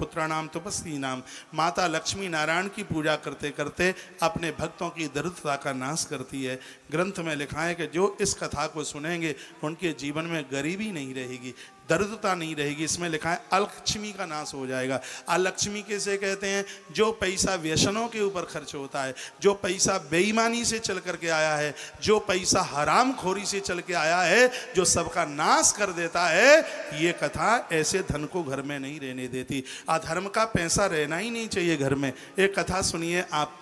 पुत्राणाम तपस्वीनाम, माता लक्ष्मी नारायण की पूजा करते करते अपने भक्तों की दरिद्रता का नाश करती है। ग्रंथ में लिखा है कि जो इस कथा को सुनेंगे उनके जीवन में गरीबी नहीं रहेगी, दरिद्रता नहीं रहेगी। इसमें लिखा है अलक्ष्मी का नाश हो जाएगा। अलक्ष्मी किसे कहते हैं? जो पैसा व्यसनों के ऊपर खर्च होता है, जो पैसा बेईमानी से चल करके आया है, जो पैसा हरामखोरी से चल के आया है, जो सबका नाश कर देता है। ये कथा ऐसे धन को घर में नहीं रहने देती। अधर्म का पैसा रहना ही नहीं चाहिए घर में। एक कथा सुनिए आप,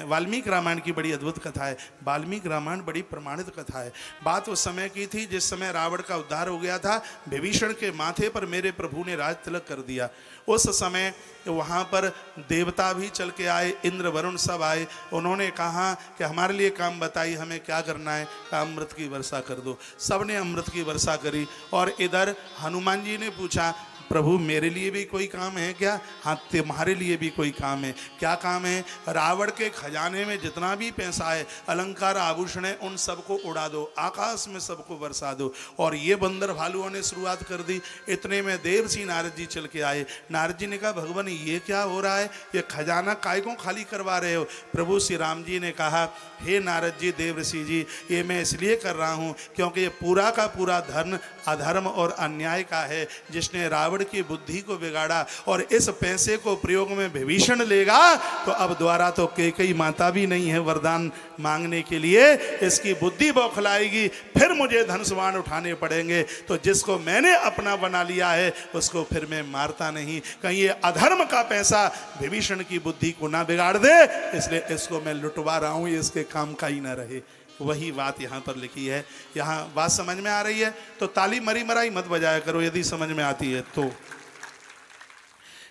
वाल्मीकि रामायण की बड़ी अद्भुत कथा है। वाल्मीकि रामायण बड़ी प्रमाणित कथा है। बात उस समय की थी जिस समय रावण का उद्धार हो गया था। विभीषण के माथे पर मेरे प्रभु ने राज तिलक कर दिया। उस समय वहाँ पर देवता भी चल के आए, इंद्र वरुण सब आए। उन्होंने कहा कि हमारे लिए काम बताइए, हमें क्या करना है? कहा अमृत की वर्षा कर दो। सब ने अमृत की वर्षा करी। और इधर हनुमान जी ने पूछा, प्रभु मेरे लिए भी कोई काम है क्या? हाँ, तुम्हारे लिए भी कोई काम है। क्या काम है? रावण के खजाने में जितना भी पैसा है, अलंकार आभूषण है, उन सबको उड़ा दो, आकाश में सबको बरसा दो। और ये बंदर भालुओं ने शुरुआत कर दी। इतने में देवर्षि नारद जी चल के आए। नारद जी ने कहा, भगवान ये क्या हो रहा है? ये खजाना काय को खाली करवा रहे हो? प्रभु श्री राम जी ने कहा, हे नारद जी, देवर्षि जी, ये मैं इसलिए कर रहा हूँ क्योंकि ये पूरा का पूरा धन अधर्म और अन्याय का है, जिसने रावण की बुद्धि को बिगाड़ा। और इस पैसे को प्रयोग में विभीषण लेगा तो अब द्वारा तो कैकेयी माता भी नहीं है वरदान मांगने के लिए। इसकी बुद्धि बौखलाएगी, फिर मुझे धनुष्बाण उठाने पड़ेंगे। तो जिसको मैंने अपना बना लिया है उसको फिर मैं मारता नहीं। कहीं ये अधर्म का पैसा विभीषण की बुद्धि को ना बिगाड़ दे, इसलिए इसको मैं लुटवा रहा हूं, ये इसके काम का ही ना रहे। वही बात यहाँ पर लिखी है। यहाँ बात समझ में आ रही है तो ताली मरी मराई मत बजाया करो यदि समझ में आती है तो।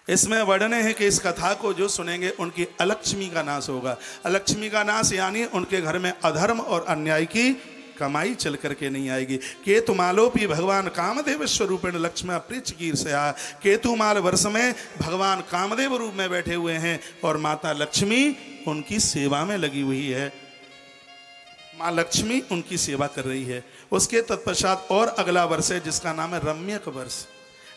इसमें वर्णन है कि इस कथा को जो सुनेंगे उनकी अलक्ष्मी का नाश होगा। अलक्ष्मी का नाश यानी उनके घर में अधर्म और अन्याय की कमाई चल करके नहीं आएगी। केतुमालोपी भगवान कामदेव स्वरूपेण लक्ष्मण प्रीचकीर्षया। केतुमाल वर्ष में भगवान कामदेव रूप में बैठे हुए हैं और माता लक्ष्मी उनकी सेवा में लगी हुई है। माँ लक्ष्मी उनकी सेवा कर रही है। उसके तत्पश्चात और अगला वर्ष है जिसका नाम है रम्यक वर्ष।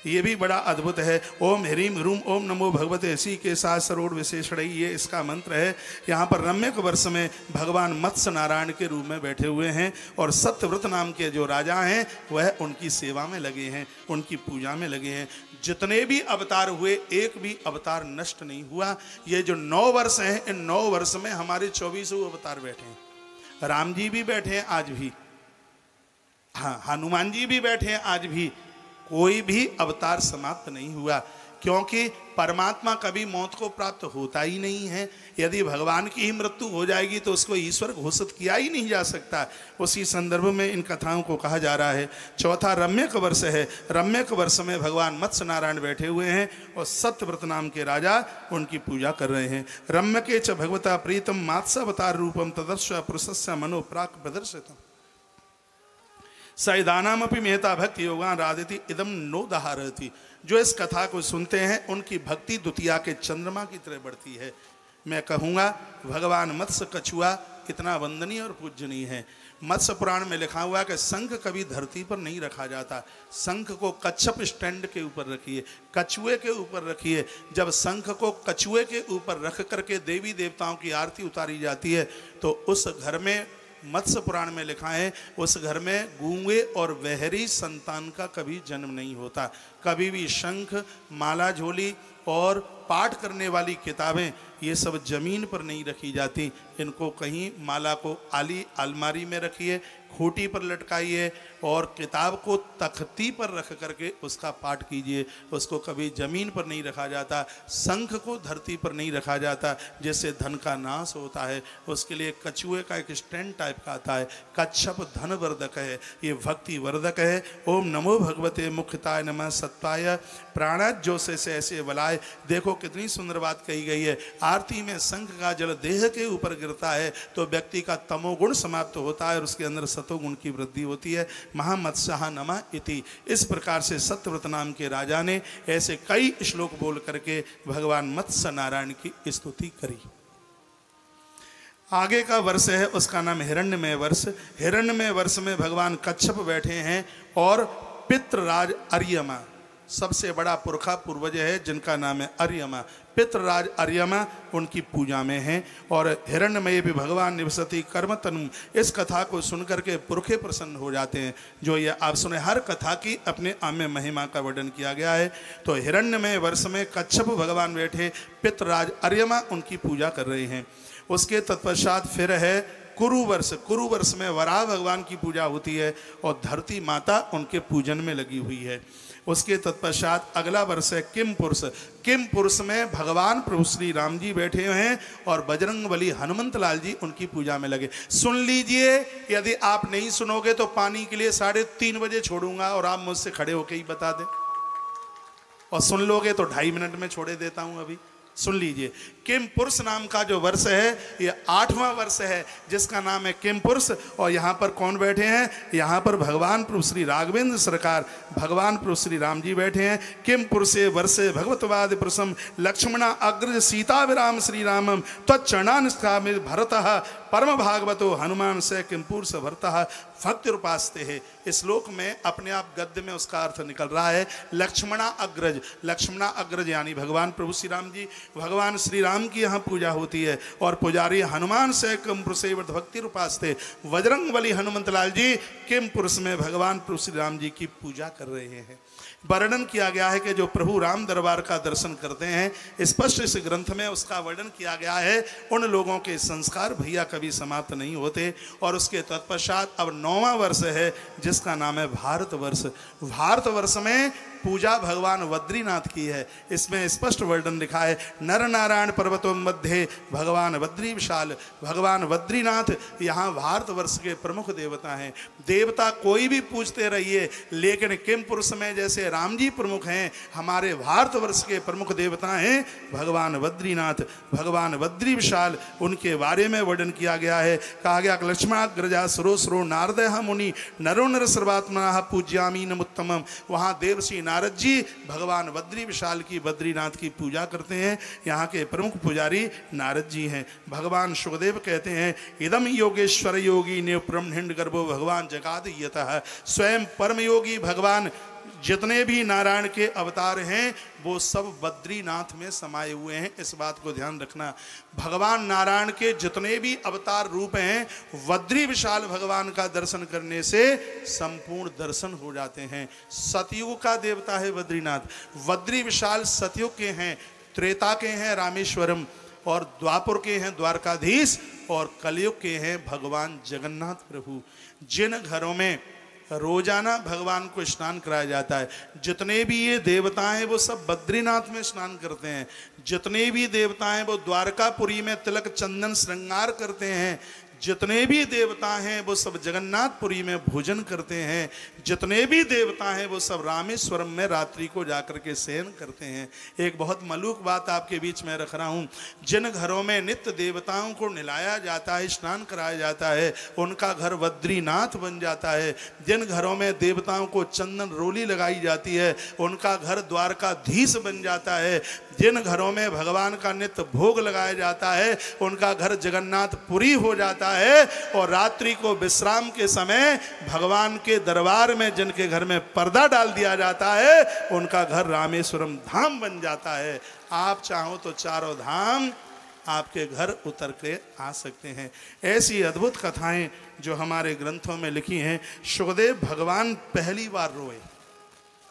ये भी बड़ा अद्भुत है। ओम ह्रीम ह्रूम ओम नमो भगवते इसी के साथ सरोड़ विशेषण, ये इसका मंत्र है। यहाँ पर रम्यक वर्ष में भगवान मत्स्य नारायण के रूप में बैठे हुए हैं और सत्यव्रत नाम के जो राजा हैं वह उनकी सेवा में लगे हैं, उनकी पूजा में लगे हैं। जितने भी अवतार हुए एक भी अवतार नष्ट नहीं हुआ। ये जो 9 वर्ष हैं, इन 9 वर्ष में हमारे 24 अवतार बैठे हैं। राम जी भी बैठे हैं आज भी, हाँ हनुमान जी भी बैठे हैं आज भी। कोई भी अवतार समाप्त नहीं हुआ क्योंकि परमात्मा कभी मौत को प्राप्त होता ही नहीं है। यदि भगवान की ही मृत्यु हो जाएगी तो उसको ईश्वर घोषित किया ही नहीं जा सकता। उसी संदर्भ में इन कथाओं को कहा जा रहा है। चौथा रम्यक वर्ष है। रम्यक वर्ष में भगवान मत्स्य नारायण बैठे हुए हैं और सत्यव्रत नाम के राजा उनकी पूजा कर रहे हैं। रम्यके च भगवता प्रीतम मात्स्यावतार रूपम तदर्श पुरुषस्य मनो प्राक प्रदर्शितम सैदानामपि मेहता भक्ति योगान राधति इदम नो दहारति। जो इस कथा को सुनते हैं उनकी भक्ति द्वितीया के चंद्रमा की तरह बढ़ती है। मैं कहूँगा भगवान मत्स्य कछुआ कितना वंदनीय और पूजनीय है। मत्स्य पुराण में लिखा हुआ है कि शंख कभी धरती पर नहीं रखा जाता। शंख को कच्छप स्टैंड के ऊपर रखिए, कछुए के ऊपर रखिए। जब शंख को कछुए के ऊपर रख करके देवी देवताओं की आरती उतारी जाती है तो उस घर में, मत्स्य पुराण में लिखा है, उस घर में गूंगे और बहरी संतान का कभी जन्म नहीं होता। कभी भी शंख, माला झोली और पाठ करने वाली किताबें ये सब जमीन पर नहीं रखी जाती। इनको कहीं माला को अलमारी में रखिए, खूंटी पर लटकाइए और किताब को तख्ती पर रख करके उसका पाठ कीजिए। उसको कभी जमीन पर नहीं रखा जाता। शंख को धरती पर नहीं रखा जाता, जिससे धन का नाश होता है। उसके लिए कछुए का एक स्टैंड टाइप का आता है। कच्छप धन वर्धक है, ये भक्ति वर्धक है। ओम नमो भगवते मुख्यताय नमः सत्ताय प्राणात जो से ऐसे बलाय। देखो कितनी सुंदर बात कही गई है। आरती में शंख का जल देह के ऊपर गिरता है तो व्यक्ति का तमोगुण समाप्त होता है और उसके अंदर सतोगुण की वृद्धि होती है। महामत्स्यः नमः इति। इस प्रकार से सत्यव्रत नाम के राजा ने ऐसे कई श्लोक बोल करके भगवान मत्स्य नारायण की स्तुति करी। आगे का वर्ष है उसका नाम हिरण्यमय वर्ष। हिरण्यमय वर्ष में भगवान कच्छप बैठे हैं और पितृराज अर्यमा सबसे बड़ा पुरखा पूर्वज है जिनका नाम है अर्यमा, पितृराज अर्यमा उनकी पूजा में है। और हिरण्यमय भी भगवान निवसति कर्म तनु, इस कथा को सुनकर के पुरखे प्रसन्न हो जाते हैं। जो ये आप सुने, हर कथा की अपने आम महिमा का वर्णन किया गया है। तो हिरण्यमय वर्ष में कच्छप भगवान बैठे, पितृराज अर्यमा उनकी पूजा कर रहे हैं। उसके तत्पश्चात फिर है कुरुवर्ष, कुरुवर्ष में वराह भगवान की पूजा होती है और धरती माता उनके पूजन में लगी हुई है। उसके तत्पश्चात अगला वर्ष है किम पुरुष, किम पुरुष में भगवान प्रभु श्री राम जी बैठे हुए हैं और बजरंग बली हनुमंत लाल जी उनकी पूजा में लगे। सुन लीजिए, यदि आप नहीं सुनोगे तो पानी के लिए 3:30 बजे छोड़ूंगा और आप मुझसे खड़े होके ही बता दें, और सुन लोगे तो 2.5 मिनट में छोड़े देता हूं। अभी सुन लीजिए, किम पुरुष नाम का जो वर्ष है ये 8वां वर्ष है जिसका नाम है किम पुरुष। और यहाँ पर कौन बैठे हैं? यहाँ पर भगवान प्रभु श्री राघवेंद्र सरकार, भगवान प्रभु श्री राम जी बैठे हैं। किम पुरुषे वर्षे भगवतवाद पुरुषम लक्ष्मणा अग्रज सीता विराम श्री रामम त्वचरणानुष्ठामि भरतः परम भागवतो हनुमान से किम पुरुष भरतः भक्ति रूपास्ते है। इस श्लोक में अपने आप गद्य में उसका अर्थ निकल रहा है लक्ष्मणा अग्रज, लक्ष्मणा अग्रज यानी भगवान प्रभु श्री राम जी, भगवान श्री राम की यहाँ पूजा होती है। और पुजारी हनुमान से किम पुरुषे भक्ति रूपास्ते, बजरंग बली हनुमंत लाल जी किम पुरुष में भगवान प्रभु श्री राम जी की पूजा कर रहे हैं। वर्णन किया गया है कि जो प्रभु राम दरबार का दर्शन करते हैं, स्पष्ट इस ग्रंथ में उसका वर्णन किया गया है, उन लोगों के संस्कार भैया कभी समाप्त नहीं होते। और उसके तत्पश्चात अब 9वां वर्ष है जिसका नाम है भारतवर्ष। भारतवर्ष में पूजा भगवान बद्रीनाथ की है। इसमें स्पष्ट वर्णन लिखा है नर नारायण पर्वतों मध्य भगवान बद्री विशाल, भगवान बद्रीनाथ यहाँ भारतवर्ष के प्रमुख देवता हैं। देवता कोई भी पूछते रहिए, लेकिन किम पुरुष में जैसे राम जी प्रमुख हैं, हमारे भारतवर्ष के प्रमुख देवता हैं भगवान बद्रीनाथ, भगवान बद्री विशाल। उनके बारे में वर्णन किया गया है, कहा गया लक्ष्मणाग्रजा सुरो सुरो नारद मुनि नरो नर सर्वात्मना पूज्यामी नमुत्तमम। वहाँ देवश्री नारद जी भगवान बद्री विशाल की, बद्रीनाथ की पूजा करते हैं। यहाँ के प्रमुख पुजारी नारद जी हैं। भगवान सुखदेव कहते हैं इदम योगेश्वर योगी ने ब्रह्मण्ड गर्भो भगवान जगाद यतः, स्वयं परम योगी भगवान जितने भी नारायण के अवतार हैं वो सब बद्रीनाथ में समाये हुए हैं। इस बात को ध्यान रखना, भगवान नारायण के जितने भी अवतार रूप हैं बद्री विशाल भगवान का दर्शन करने से संपूर्ण दर्शन हो जाते हैं। सतयुग का देवता है बद्रीनाथ, बद्री विशाल सतयुग के हैं, त्रेता के हैं रामेश्वरम, और द्वापर के हैं द्वारकाधीश, और कलयुग के हैं भगवान जगन्नाथ प्रभु। जिन घरों में रोजाना भगवान को स्नान कराया जाता है, जितने भी ये देवता हैं वो सब बद्रीनाथ में स्नान करते हैं। जितने भी देवता हैं वो द्वारकापुरी में तिलक चंदन श्रृंगार करते हैं। जितने भी देवता हैं वो सब जगन्नाथपुरी में भोजन करते हैं। जितने भी देवता हैं वो सब रामेश्वरम में रात्रि को जाकर के शयन करते हैं। एक बहुत मलूक बात आपके बीच में रख रहा हूँ, जिन घरों में नित्य देवताओं को नहलाया जाता है, स्नान कराया जाता है, उनका घर बद्रीनाथ बन जाता है। जिन घरों में देवताओं को चंदन रोली लगाई जाती है, उनका घर द्वारकाधीश बन जाता है। जिन घरों में भगवान का नित्य भोग लगाया जाता है, उनका घर जगन्नाथपुरी हो जाता है। और रात्रि को विश्राम के समय भगवान के दरबार में जिनके घर में पर्दा डाल दिया जाता है, उनका घर रामेश्वरम धाम बन जाता है। आप चाहो तो चारों धाम आपके घर उतर के आ सकते हैं। ऐसी अद्भुत कथाएं जो हमारे ग्रंथों में लिखी हैं। सुखदेव भगवान पहली बार रोए,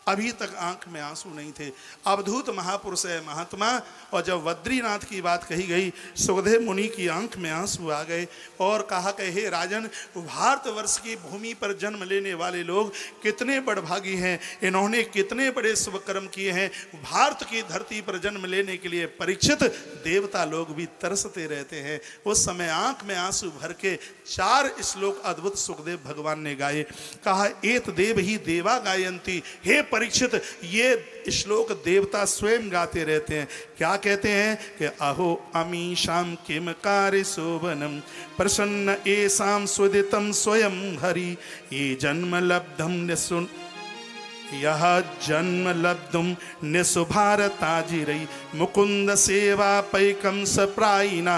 अभी तक आंख में आंसू नहीं थे। अवधूत महापुरुष है महात्मा, और जब बद्रीनाथ की बात कही गई, सुखदेव मुनि की आंख में आंसू आ गए और कहा कि हे राजन, भारतवर्ष की भूमि पर जन्म लेने वाले लोग कितने बड़भागी हैं, इन्होंने कितने बड़े शुभ कर्म किए हैं। भारत की धरती पर जन्म लेने के लिए परीक्षित देवता लोग भी तरसते रहते हैं। उस समय आंख में आंसू भर के 4 श्लोक अद्भुत सुखदेव भगवान ने गाए। कहा एत देव ही देवा गायंती, हे परीक्षित, ये श्लोक देवता स्वयं गाते रहते हैं। क्या कहते हैं कि अहो अमीशाम किम कार्य शोभनम प्रसन्न एसाम सुदितम स्वयं हरि, ये जन्म लब्धम निसुन यह जन्म लब्धुम निसुभारताजिरई मुकुंद सेवा पैकम सप्राइना।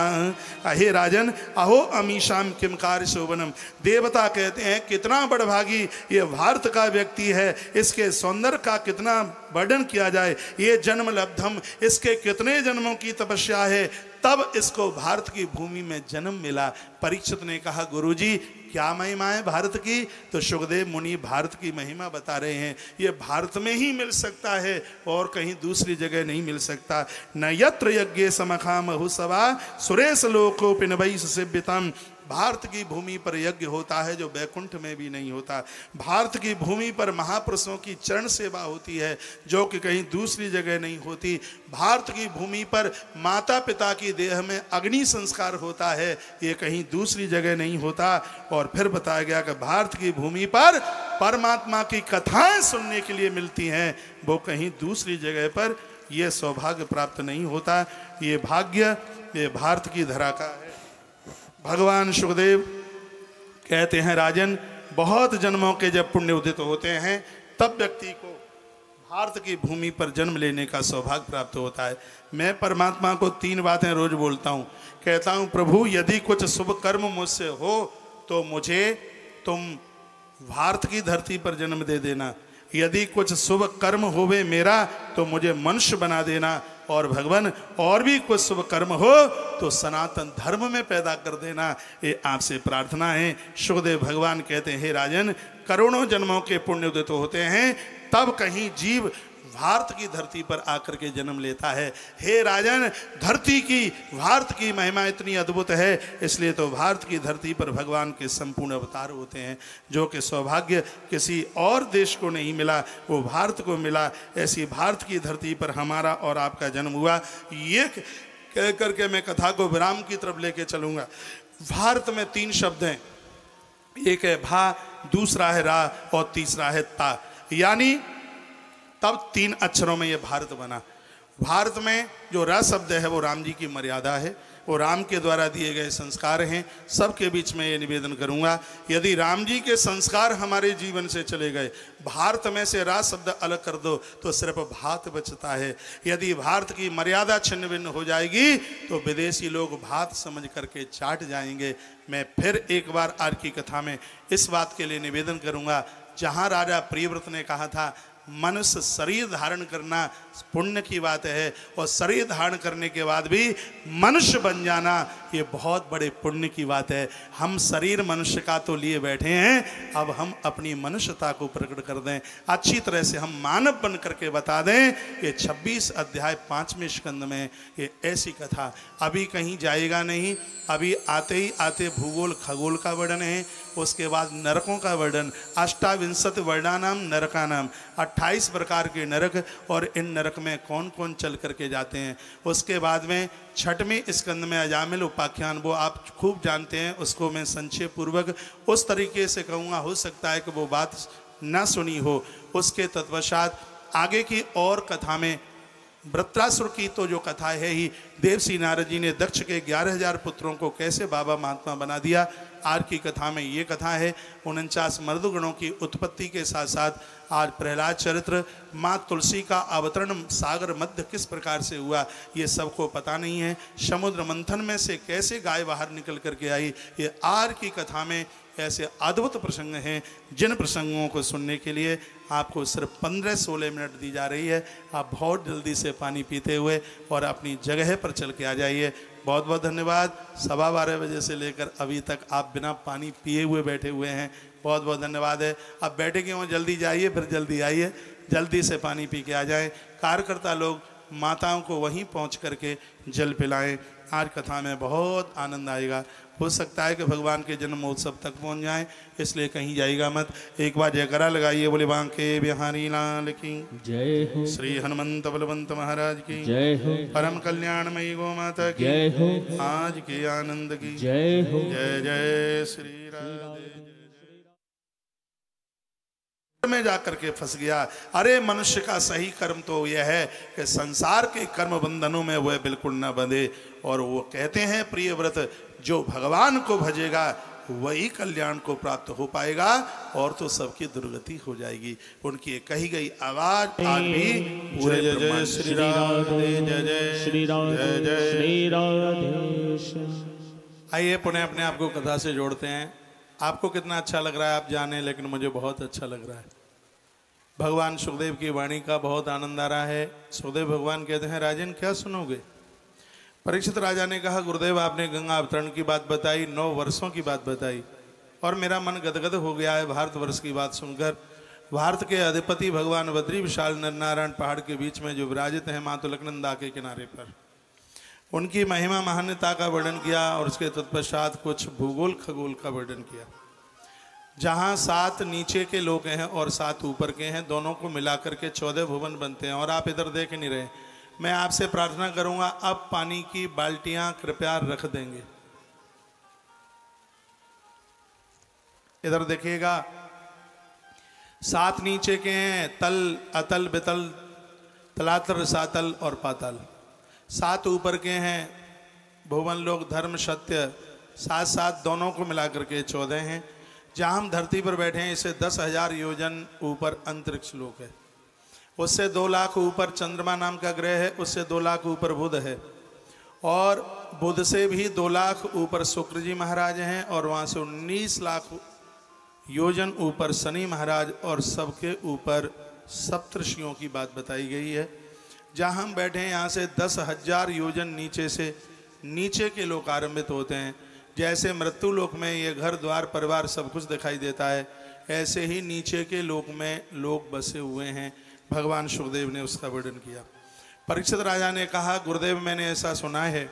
अहे राजन, अहो अमीशाम किम कार्य शोभनम। देवता कहते हैं कितना बड़भागी ये भारत का व्यक्ति है, इसके सौंदर्य का कितना वर्णन किया जाए। ये जन्म लब्धम, इसके कितने जन्मों की तपस्या है, तब इसको भारत की भूमि में जन्म मिला। परीक्षित ने कहा गुरुजी क्या महिमा है भारत की? तो सुखदेव मुनि भारत की महिमा बता रहे हैं। ये भारत में ही मिल सकता है और कहीं दूसरी जगह नहीं मिल सकता। न यत्र यज्ञ समखा महुसवा सुरेश लोकोपिन वैश्यसिव्यतम। भारत की भूमि पर यज्ञ होता है जो बैकुंठ में भी नहीं होता। भारत की भूमि पर महापुरुषों की चरण सेवा होती है जो कि कहीं दूसरी जगह नहीं होती। भारत की भूमि पर माता पिता की देह में अग्नि संस्कार होता है, ये कहीं दूसरी जगह नहीं होता। और फिर बताया गया कि भारत की भूमि पर परमात्मा की कथाएं सुनने के लिए मिलती हैं, वो कहीं दूसरी जगह पर यह सौभाग्य प्राप्त नहीं होता। ये भाग्य ये भारत की धरा का है। भगवान सुखदेव कहते हैं राजन, बहुत जन्मों के जब पुण्य उदित होते हैं तब व्यक्ति को भारत की भूमि पर जन्म लेने का सौभाग्य प्राप्त होता है। मैं परमात्मा को 3 बातें रोज बोलता हूँ। कहता हूँ प्रभु यदि कुछ शुभ कर्म मुझसे हो तो मुझे तुम भारत की धरती पर जन्म दे देना। यदि कुछ शुभ कर्म होवे मेरा तो मुझे मनुष्य बना देना। और भगवान और भी कुछ शुभ कर्म हो तो सनातन धर्म में पैदा कर देना, ये आपसे प्रार्थना है। सुखदेव भगवान कहते हैं हे राजन, करोड़ों जन्मों के पुण्य उदित होते हैं तब कहीं जीव भारत की धरती पर आकर के जन्म लेता है। हे राजन, धरती की भारत की महिमा इतनी अद्भुत है, इसलिए तो भारत की धरती पर भगवान के संपूर्ण अवतार होते हैं। जो कि सौभाग्य किसी और देश को नहीं मिला वो भारत को मिला। ऐसी भारत की धरती पर हमारा और आपका जन्म हुआ। ये कह करके मैं कथा को विराम की तरफ लेके चलूँगा। भारत में 3 शब्द हैं, एक है भा, दूसरा है रा और तीसरा है ता। यानी तब 3 अक्षरों में ये भारत बना। भारत में जो र शब्द है वो राम जी की मर्यादा है, वो राम के द्वारा दिए गए संस्कार हैं। सबके बीच में ये निवेदन करूंगा, यदि राम जी के संस्कार हमारे जीवन से चले गए, भारत में से रा शब्द अलग कर दो तो सिर्फ भात बचता है। यदि भारत की मर्यादा छिन्न भिन्न हो जाएगी तो विदेशी लोग भात समझ करके चाट जाएंगे। मैं फिर एक बार आज की कथा में इस बात के लिए निवेदन करूंगा, जहाँ राजा प्रियव्रत ने कहा था मनुष्य शरीर धारण करना पुण्य की बात है और शरीर धारण करने के बाद भी मनुष्य बन जाना ये बहुत बड़े पुण्य की बात है। हम शरीर मनुष्य का तो लिए बैठे हैं, अब हम अपनी मनुष्यता को प्रकट कर दें, अच्छी तरह से हम मानव बन करके बता दें। ये 26 अध्याय 5वें स्कंद में ये ऐसी कथा अभी कहीं जाएगा नहीं। अभी आते ही आते भूगोल खगोल का वर्णन है, उसके बाद नरकों का वर्णन, 28 वर्णानाम नरकानाम, 28 प्रकार के नरक और इन नरक में कौन कौन चल करके जाते हैं। उसके बाद में 6वें स्कंद में अजामिल उपाख्यान, वो आप खूब जानते हैं, उसको मैं संक्षेप पूर्वक उस तरीके से कहूँगा, हो सकता है कि वो बात ना सुनी हो। उसके तत्पश्चात आगे की और कथा में वृत्रासुर की तो जो कथा है ही, देवसी नारद जी ने दक्ष के 11,000 पुत्रों को कैसे बाबा महात्मा बना दिया। आज की कथा में ये कथा है 49 मर्दगणों की उत्पत्ति के साथ साथ आज प्रहलाद चरित्र, माँ तुलसी का अवतरण सागर मध्य किस प्रकार से हुआ ये सबको पता नहीं है। समुद्र मंथन में से कैसे गाय बाहर निकल करके आई, ये आज की कथा में ऐसे अद्भुत प्रसंग हैं जिन प्रसंगों को सुनने के लिए आपको सिर्फ 15-16 मिनट दी जा रही है। आप बहुत जल्दी से पानी पीते हुए और अपनी जगह पर चल के आ जाइए। बहुत बहुत धन्यवाद। 12:15 बजे से लेकर अभी तक आप बिना पानी पिए हुए बैठे हुए हैं, बहुत बहुत धन्यवाद है। अब बैठे क्यों, जल्दी जाइए फिर जल्दी आइए, जल्दी से पानी पी के आ जाएं। कार्यकर्ता लोग माताओं को वहीं पहुंच करके जल पिलाएं। आज कथा में बहुत आनंद आएगा। हो सकता है कि भगवान के जन्म महोत्सव तक पहुंच जाएं, इसलिए कहीं जाइएगा मत। एक बार जयकारा लगाइए, बोले बांके बिहारी लाल की जय हो, श्री हनुमंत बलवंत महाराज की जय हो, परम कल्याणमयी गो माता की जय हो, आज के आनंद की जय हो, जय जय श्री राधे। में जाकर के फंस गया। अरे मनुष्य का सही कर्म तो यह है कि संसार के कर्म बंधनों में वह बिल्कुल न बंधे। और वो कहते हैं प्रियव्रत, जो भगवान को भजेगा वही कल्याण को प्राप्त हो पाएगा और तो सबकी दुर्गति हो जाएगी। उनकी कही गई आवाज आज भी पूरे जय जय श्री राधे, जय जय श्री राधे, जय श्री राधे। आइए पुनः अपने आप को कथा से जोड़ते हैं। आपको कितना अच्छा लग रहा है आप जाने, लेकिन मुझे बहुत अच्छा लग रहा है। भगवान सुखदेव की वाणी का बहुत आनंद आ रहा है। सुखदेव भगवान कहते हैं, राजन क्या सुनोगे? परीक्षित राजा ने कहा, गुरुदेव आपने गंगा अवतरण की बात बताई, 9 वर्षों की बात बताई और मेरा मन गदगद हो गया है भारतवर्ष की बात सुनकर। भारत के अधिपति भगवान बद्री विशाल नरनारायण पहाड़ के बीच में जो विराजित हैं मातुलकनंदा के किनारे पर, उनकी महिमा महान्यता का वर्णन किया और उसके तत्पश्चात कुछ भूगोल खगोल का वर्णन किया। जहाँ 7 नीचे के लोग हैं और 7 ऊपर के हैं, दोनों को मिलाकर के 14 भुवन बनते हैं। और आप इधर देख नहीं रहे, मैं आपसे प्रार्थना करूंगा अब पानी की बाल्टियां कृपया रख देंगे। इधर देखिएगा, 7 नीचे के हैं, तल अतल बितल तलातर सातल और पाताल। 7 ऊपर के हैं, भुवन लोग धर्म सत्य, 7 दोनों को मिलाकर के 14 हैं। जहाँ हम धरती पर बैठे हैं इसे 10,000 योजन ऊपर अंतरिक्ष लोक है। उससे 2 लाख ऊपर चंद्रमा नाम का ग्रह है, उससे 2 लाख ऊपर बुध है और बुध से भी 2 लाख ऊपर शुक्र जी महाराज हैं और वहाँ से 19 लाख योजन ऊपर शनि महाराज और सबके ऊपर सप्तर्षियों की बात बताई गई है। जहाँ हम बैठे हैं यहाँ से 10,000 योजन नीचे से नीचे के लोग आरंभित होते हैं। जैसे मृत्यु लोक में ये घर द्वार परिवार सब कुछ दिखाई देता है, ऐसे ही नीचे के लोक में लोग बसे हुए हैं। भगवान सुखदेव ने उसका वर्णन किया। परीक्षित राजा ने कहा, गुरुदेव मैंने ऐसा सुना है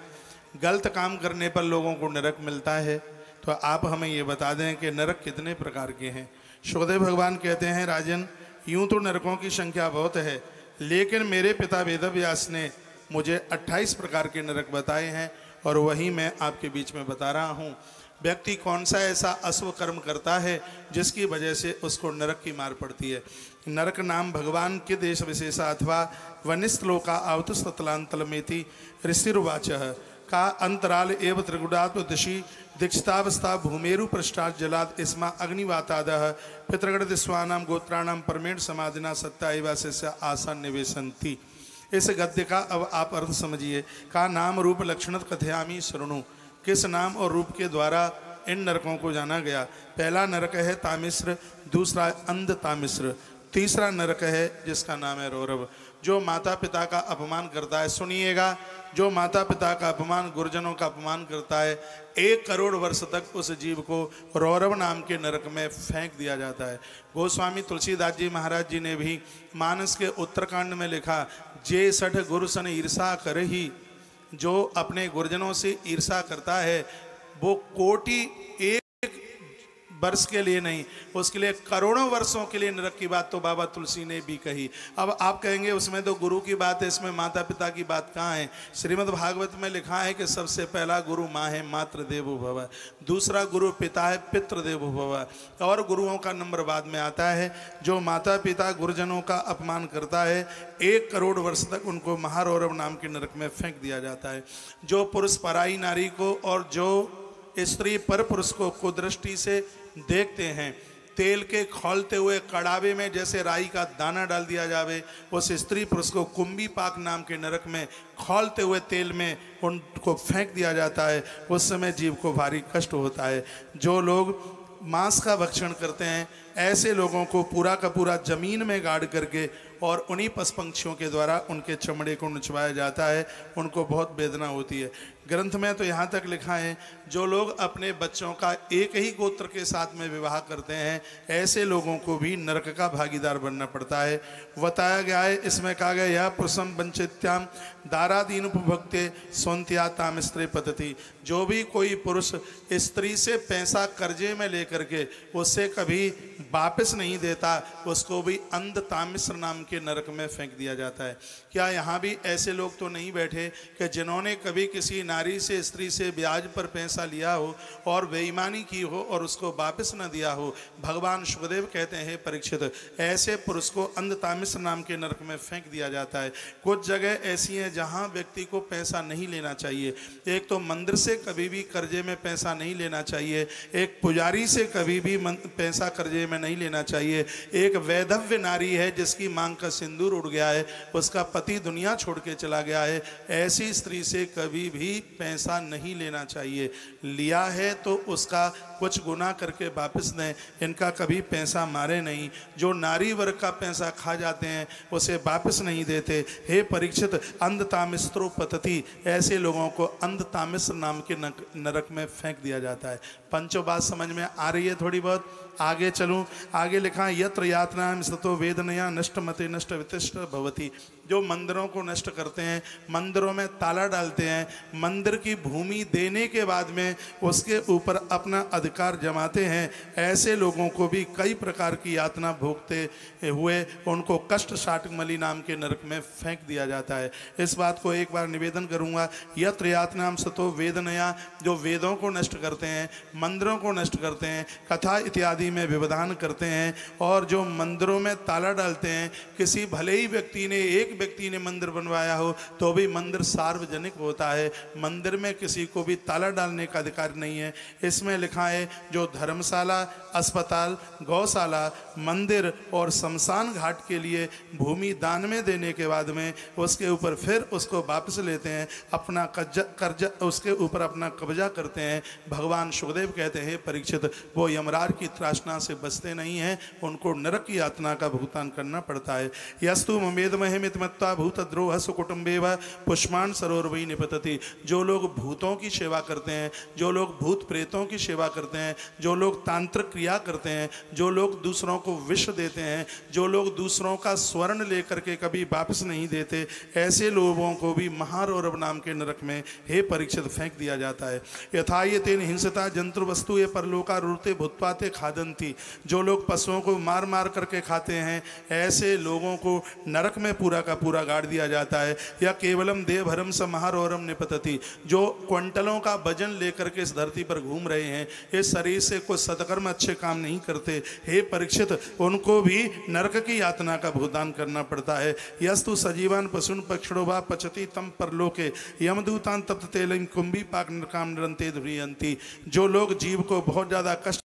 गलत काम करने पर लोगों को नरक मिलता है, तो आप हमें ये बता दें कि नरक कितने प्रकार के हैं। सुखदेव भगवान कहते हैं, राजन यूं तो नरकों की संख्या बहुत है, लेकिन मेरे पिता वेदव्यास ने मुझे 28 प्रकार के नरक बताए हैं और वही मैं आपके बीच में बता रहा हूँ। व्यक्ति कौन सा ऐसा अश्व कर्म करता है जिसकी वजह से उसको नरक की मार पड़ती है। नरक नाम भगवान के देश विशेषा अथवा वनिस्लोका आवतुस्तलांतलमेति ऋषिर्वाच का अंतराल एवं त्रिगुणात्म दिशि दीक्षितावस्था भूमेरु पृष्ठात् जलाद इस्मा अग्निवातादः पितृगण दिस्वानाम गोत्राणाम परमेण समाधिना सत्ता एवास्य आसन निवेशंती। इस गद्य का अब आप अर्थ समझिए। का नाम रूप लक्षणत कथयामी शृणु, किस नाम और रूप के द्वारा इन नरकों को जाना गया। पहला नरक है तामिश्र, दूसरा अंध तामिश्र, तीसरा नरक है जिसका नाम है रौरव, जो माता पिता का अपमान करता है। सुनिएगा, जो माता पिता का अपमान गुरुजनों का अपमान करता है 1 करोड़ वर्ष तक उस जीव को रौरव नाम के नरक में फेंक दिया जाता है। गोस्वामी तुलसीदास जी महाराज जी ने भी मानस के उत्तरकांड में लिखा, जे सठ गुरु सन ईर्षा करही, जो अपने गुरुजनों से ईर्षा करता है वो कोटि 1 वर्ष के लिए नहीं, उसके लिए करोड़ों वर्षों के लिए नरक की बात तो बाबा तुलसी ने भी कही। अब आप कहेंगे उसमें तो गुरु की बात है, इसमें माता पिता की बात कहाँ है। श्रीमद् भागवत में लिखा है कि सबसे पहला गुरु माँ है मातृ देवो भव, दूसरा गुरु पिता है पितृ देवो भव और गुरुओं का नंबर बाद में आता है। जो माता पिता गुरुजनों का अपमान करता है 1 करोड़ वर्ष तक उनको महारौरव नाम के नरक में फेंक दिया जाता है। जो पुरुष पराई नारी को और जो स्त्री पर पुरुष को कुदृष्टि से देखते हैं, तेल के खौलते हुए कड़ावे में जैसे राई का दाना डाल दिया जावे, उस स्त्री पुरुष को कुंभी पाक नाम के नरक में खौलते हुए तेल में उनको फेंक दिया जाता है। उस समय जीव को भारी कष्ट होता है। जो लोग मांस का भक्षण करते हैं ऐसे लोगों को पूरा का पूरा जमीन में गाड़ करके और उन्हीं पशु पंक्षियों के द्वारा उनके चमड़े को नुचवाया जाता है, उनको बहुत वेदना होती है। ग्रंथ में तो यहाँ तक लिखा है, जो लोग अपने बच्चों का एक ही गोत्र के साथ में विवाह करते हैं ऐसे लोगों को भी नरक का भागीदार बनना पड़ता है। बताया गया है, इसमें कहा गया यह पुरुषम वंचित्याम दारादीन उपभोक्ते सौंत्या ताम स्त्री पद्धति। जो भी कोई पुरुष स्त्री से पैसा कर्जे में लेकर के उससे कभी वापस नहीं देता, उसको भी अंध तामिश्र नाम के नरक में फेंक दिया जाता है। क्या यहाँ भी ऐसे लोग तो नहीं बैठे कि जिन्होंने कभी किसी नारी से, स्त्री से ब्याज पर पैसा लिया हो और बेईमानी की हो और उसको वापस न दिया हो? भगवान सुखदेव कहते हैं, परीक्षित, ऐसे पुरुष को अंधतामिश्र नाम के नरक में फेंक दिया जाता है। कुछ जगह ऐसी हैं जहाँ व्यक्ति को पैसा नहीं लेना चाहिए। एक तो मंदिर से कभी भी कर्जे में पैसा नहीं लेना चाहिए, एक पुजारी से कभी भी पैसा कर्जे में नहीं लेना चाहिए, एक वैधव्य नारी है जिसकी मांग का सिंदूर उड़ गया है, उसका पति दुनिया छोड़ के चला गया है, ऐसी स्त्री से कभी भी पैसा नहीं लेना चाहिए। लिया है तो उसका कुछ गुना करके वापस दें, इनका कभी पैसा मारे नहीं। जो नारी वर्ग का पैसा खा जाते हैं उसे वापस नहीं देते। हे परीक्षित, अंधतामिस्त्रो पतति, ऐसे लोगों को अंधतामिस्र नाम के नरक में फेंक दिया जाता है। पंचों बात समझ में आ रही है? थोड़ी बहुत आगे चलूं। आगे लिखा है, यत्र यातनाम सतो वेदनया नष्ट मते नष्ट वितिष्ठ भवति। जो मंदिरों को नष्ट करते हैं, मंदिरों में ताला डालते हैं, मंदिर की भूमि देने के बाद में उसके ऊपर अपना अधिकार जमाते हैं, ऐसे लोगों को भी कई प्रकार की यातना भोगते हुए उनको कष्ट शाटमली नाम के नरक में फेंक दिया जाता है। इस बात को एक बार निवेदन करूंगा, यत्र यातनाम सतो वेदनया, जो वेदों को नष्ट करते हैं, मंदिरों को नष्ट करते हैं, कथा इत्यादि में व्यवधान करते हैं और जो मंदिरों में ताला डालते हैं, किसी भले ही व्यक्ति ने, एक व्यक्ति ने मंदिर बनवाया हो तो भी मंदिर सार्वजनिक होता है, मंदिर में किसी को भी ताला डालने का अधिकार नहीं है। इसमें लिखा है, जो धर्मशाला, अस्पताल, गौशाला, मंदिर और शमशान घाट के लिए भूमि दान में देने के बाद में उसके ऊपर फिर उसको वापस लेते हैं, अपना कर्जा उसके ऊपर अपना कब्जा करते हैं। भगवान सुखदेव कहते हैं, परीक्षित, वो यमराज की त्रासना से बचते नहीं हैं, उनको नरक की यातना का भुगतान करना पड़ता है। यस्तु ममेदमहिमित मत्वा भूतद्रोह सुकुटुम्बेव पुष्मान सरोवरवै निपतति। जो लोग भूतों की सेवा करते हैं, जो लोग भूत प्रेतों की सेवा करते हैं, जो लोग तांत्रिक क्रिया करते हैं, जो लोग दूसरों को विष देते हैं, जो लोग दूसरों का स्वर्ण लेकर के कभी वापस नहीं देते, ऐसे लोगों को भी महारौरव नाम के नरक में, हे परीक्षित, फेंक दिया जाता है। यथा ये तेन हिंसता जंतु वस्तु ये परलोका रूते भूतपाते खादंती। जो लोग पशुओं को मार मार करके खाते हैं, ऐसे लोगों को नरक में पूरा का पूरा गाड़ दिया जाता है। या केवलम देवभरम स महारौरम निपतति। जो क्विंटलों का वजन लेकर के इस धरती पर घूम रहे हैं, इस शरीर से कोई सत्कर्म अच्छे काम नहीं करते, हे परीक्षित, उनको भी नरक की यातना का भुगतान करना पड़ता है। यस्तु सजीवान पशुन पक्षिणो वा पचति तम परलोके यमदूतान तप्त तेलिं कुंभी पाक नरकाम निरंते ध्रियंती। जो लोग जीव को बहुत ज़्यादा कष्ट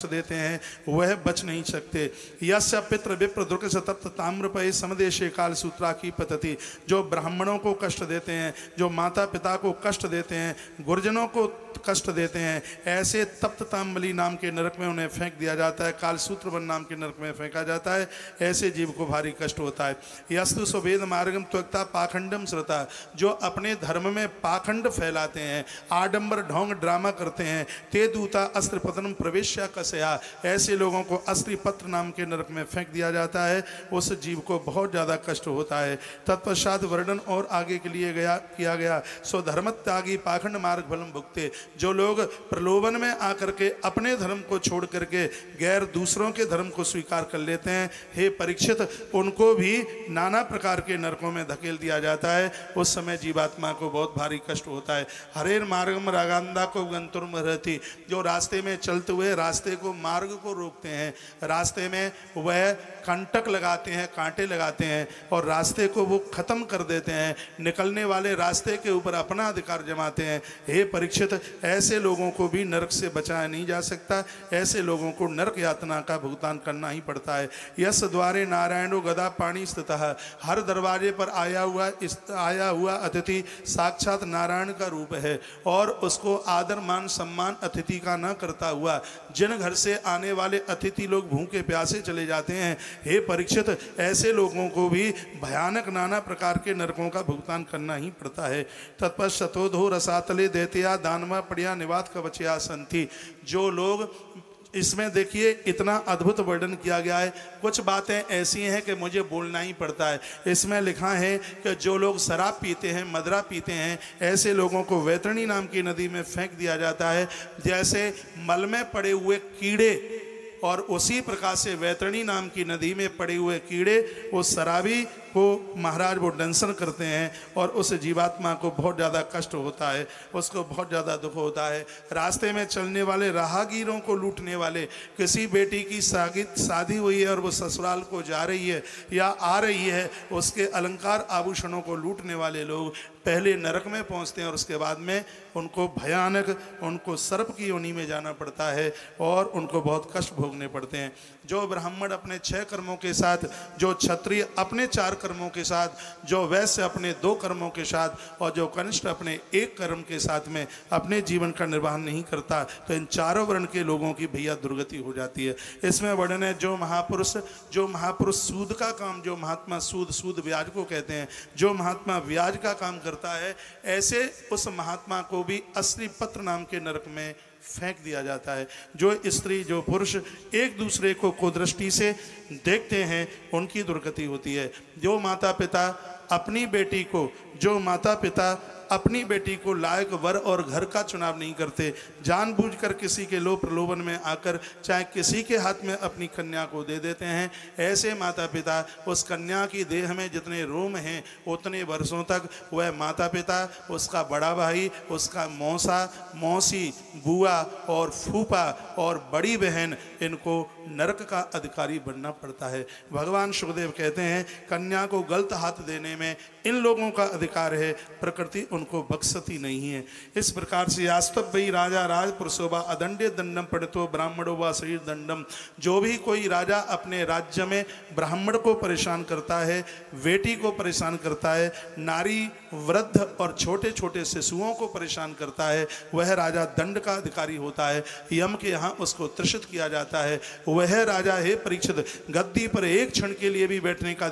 देते हैं वह बच नहीं सकते। यस्य पितृ विप्र दुर्ग सतप्त ताम्रपय समदेशे काल सूत्रा की पतति। जो ब्राह्मणों को कष्ट देते हैं, जो माता पिता को कष्ट देते हैं, गुरजनों को कष्ट देते हैं, ऐसे तप्त ताम्बली नाम के नरक में उन्हें फेंक दिया जाता है, कालसूत्रवन नाम के नरक में फेंका जाता है। ऐसे जीव को भारी कष्ट होता है। यस्तु स्ववेद मार्गम त्वक्ता पाखंडम श्रुता। जो अपने धर्म में पाखंड फैलाते हैं, आडंबर ढोंग ड्रामा करते हैं, ते दूता अस्त्र पतनम प्रवेश्या कस्या, ऐसे लोगों को अस्त्री पत्र नाम के नरक में फेंक दिया जाता है। उस जीव को बहुत ज़्यादा कष्ट होता है। तत्पश्चात वर्णन और आगे के लिए किया गया, स्वधर्म त्यागी पाखंड मार्ग फलम भुगते। जो लोग प्रलोभन में आकर के अपने धर्म को छोड़ करके गैर दूसरों के धर्म को स्वीकार कर लेते हैं, हे परीक्षित, उनको भी नाना प्रकार के नरकों में धकेल दिया जाता है। उस समय जीवात्मा को बहुत भारी कष्ट होता है। हरेर मार्गम रागांदा को गंतुर्म रहती। जो रास्ते में चलते हुए रास्ते को, मार्ग को रोकते हैं, रास्ते में वह कंटक लगाते हैं, कांटे लगाते हैं और रास्ते को वो खत्म कर देते हैं, निकलने वाले रास्ते के ऊपर अपना अधिकार जमाते हैं। हे परीक्षित, ऐसे लोगों को भी नरक से बचाया नहीं जा सकता। ऐसे लोगों को नरक यातना का भुगतान करना ही पड़ता है। यस द्वारे नारायणो गदा पाणी स्थितः। हर दरवाजे पर आया हुआ अतिथि साक्षात नारायण का रूप है और उसको आदर मान सम्मान अतिथि का न करता हुआ जिन घर से आने वाले अतिथि लोग भूखे प्यासे चले जाते हैं, हे परीक्षित, ऐसे लोगों को भी भयानक नाना प्रकार के नरकों का भुगतान करना ही पड़ता है। तत्पश्चातो रसातले दैत्या दानवा पड़िया निवात कवचया संति। जो लोग, इसमें देखिए इतना अद्भुत वर्णन किया गया है। कुछ बातें ऐसी हैं कि मुझे बोलना ही पड़ता है। इसमें लिखा है कि जो लोग शराब पीते हैं, मदरा पीते हैं, ऐसे लोगों को वैतरणी नाम की नदी में फेंक दिया जाता है। जैसे मल में पड़े हुए कीड़े और उसी प्रकार से वैतरणी नाम की नदी में पड़े हुए कीड़े उस शराबी को महाराज वो दंशन करते हैं और उस जीवात्मा को बहुत ज़्यादा कष्ट होता है, उसको बहुत ज़्यादा दुख होता है। रास्ते में चलने वाले राहगीरों को लूटने वाले, किसी बेटी की शादी हुई है और वो ससुराल को जा रही है या आ रही है, उसके अलंकार आभूषणों को लूटने वाले लोग पहले नरक में पहुंचते हैं और उसके बाद में उनको भयानक, उनको सर्प की योनि में जाना पड़ता है और उनको बहुत कष्ट भोगने पड़ते हैं। जो ब्राह्मण अपने 6 कर्मों के साथ, जो क्षत्रिय अपने 4 कर्मों के साथ, जो वैश्य अपने 2 कर्मों के साथ और जो कनिष्ठ अपने 1 कर्म के साथ में अपने जीवन का निर्वाह नहीं करता, तो इन चारों वर्ण के लोगों की भैया दुर्गति हो जाती है। इसमें वर्णन है जो महापुरुष सूद का काम, जो महात्मा सूद ब्याज को कहते हैं, जो महात्मा ब्याज का काम करता है, ऐसे उस महात्मा को भी असली पत्र नाम के नरक में फेंक दिया जाता है। जो स्त्री जो पुरुष एक दूसरे को कुदृष्टि से देखते हैं उनकी दुर्गति होती है। जो माता पिता अपनी बेटी को लायक वर और घर का चुनाव नहीं करते, जानबूझकर किसी के लोभ प्रलोभन में आकर चाहे किसी के हाथ में अपनी कन्या को दे देते हैं, ऐसे माता पिता उस कन्या की देह में जितने रोम हैं उतने वर्षों तक वह माता पिता, उसका बड़ा भाई, उसका मौसा, मौसी, बुआ और फूफा और बड़ी बहन, इनको नरक का अधिकारी बनना पड़ता है। भगवान सुखदेव कहते हैं कन्या को गलत हाथ देने में इन लोगों का अधिकार है, प्रकृति उनको बख्शती नहीं है। इस प्रकार से यास्तव्य राजा राज पुरुषोवा अदंडे दंडम पड़ितो ब्राह्मणो व शरीर दंडम। जो भी कोई राजा अपने राज्य में ब्राह्मण को परेशान करता है, बेटी को परेशान करता है, नारी, वृद्ध और छोटे छोटे शिशुओं को परेशान करता है, वह राजा दंड का अधिकारी होता है। यम के यहाँ उसको त्रिषित किया जाता है। वह राजा है परीक्षित गद्दी पर एक क्षण के लिए भी बैठने का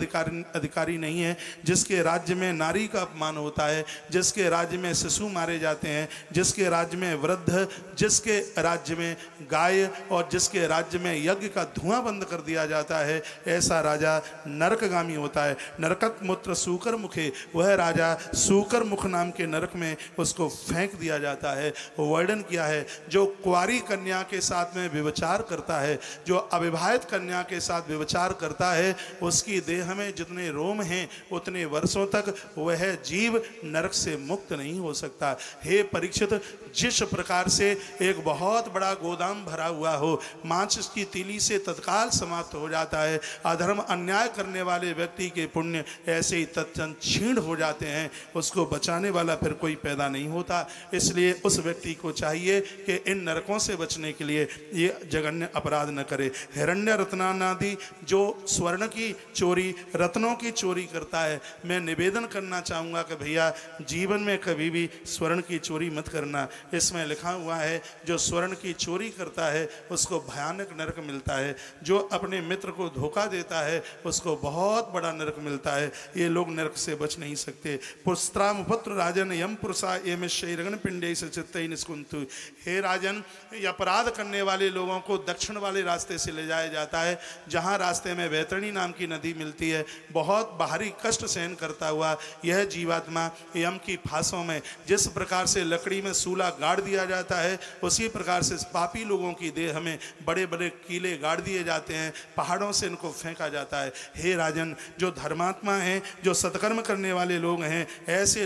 अधिकारी नहीं है, जिसके राज्य में नारी का अपमान होता है, जिसके राज्य में शिशु मारे जाते हैं, जिसके राज्य में वृद्ध, जिसके राज्य में गाय और जिसके राज्य में यज्ञ का धुआं बंद कर दिया जाता है, ऐसा राजा नरकगामी होता है। नरकत मूत्र सूकर मुखे, वह राजा सूकर मुख नाम के नरक में उसको फेंक दिया जाता है। वर्णन किया है जो कुंवारी कन्या के साथ में व्यभिचार करता है, जो अविवाहित कन्या के साथ व्यभिचार करता है, उसकी देह में जितने रोम हैं उतने वर्षों तक वह जीव नरक से मुक्त नहीं हो सकता। हे परीक्षित, जिस प्रकार से एक बहुत बड़ा गोदाम भरा हुआ हो, माचिस की तीली से तत्काल समाप्त हो जाता है, अधर्म अन्याय करने वाले व्यक्ति के पुण्य ऐसे ही तत्क्षण क्षीण हो जाते हैं, उसको बचाने वाला फिर कोई पैदा नहीं होता। इसलिए उस व्यक्ति को चाहिए कि इन नरकों से बचने के लिए ये जघन्य अपराध न करे। हिरण्य रत्नादि जो स्वर्ण की चोरी, रत्नों की चोरी करता है, मैं निवेदन करना चाहूँगा कि भैया जीवन में कभी भी स्वर्ण की चोरी मत करना। इसमें लिखा हुआ है जो स्वर्ण की चोरी करता है उसको भयानक नरक मिलता है, जो अपने मित्र को धोखा देता है उसको बहुत बड़ा नरक मिलता है। ये लोग नरक से बच नहीं सकते। पुस्त्राम पुत्र राजन यम पुरुषा एम शैरगन पिंडे से चित्तई निस्कुंतु। हे राजन, अपराध करने वाले लोगों को दक्षिण वाले रास्ते से ले जाया जाता है, जहाँ रास्ते में वैतरणी नाम की नदी मिलती है। बहुत बाहरी कष्ट सहन करता हुआ यह जीवात्मा यम की फांसों में, जिस प्रकार से लकड़ी में सूला गाड़ दिया जाता है, उसी प्रकार से पापी लोगों की देह में बड़े बड़े कीले गाड़ दिए जाते हैं, पहाड़ों से इनको फेंका जाता है। हे राजन, जो धर्मात्मा हैं, जो सत्कर्म करने वाले लोग हैं, ऐसे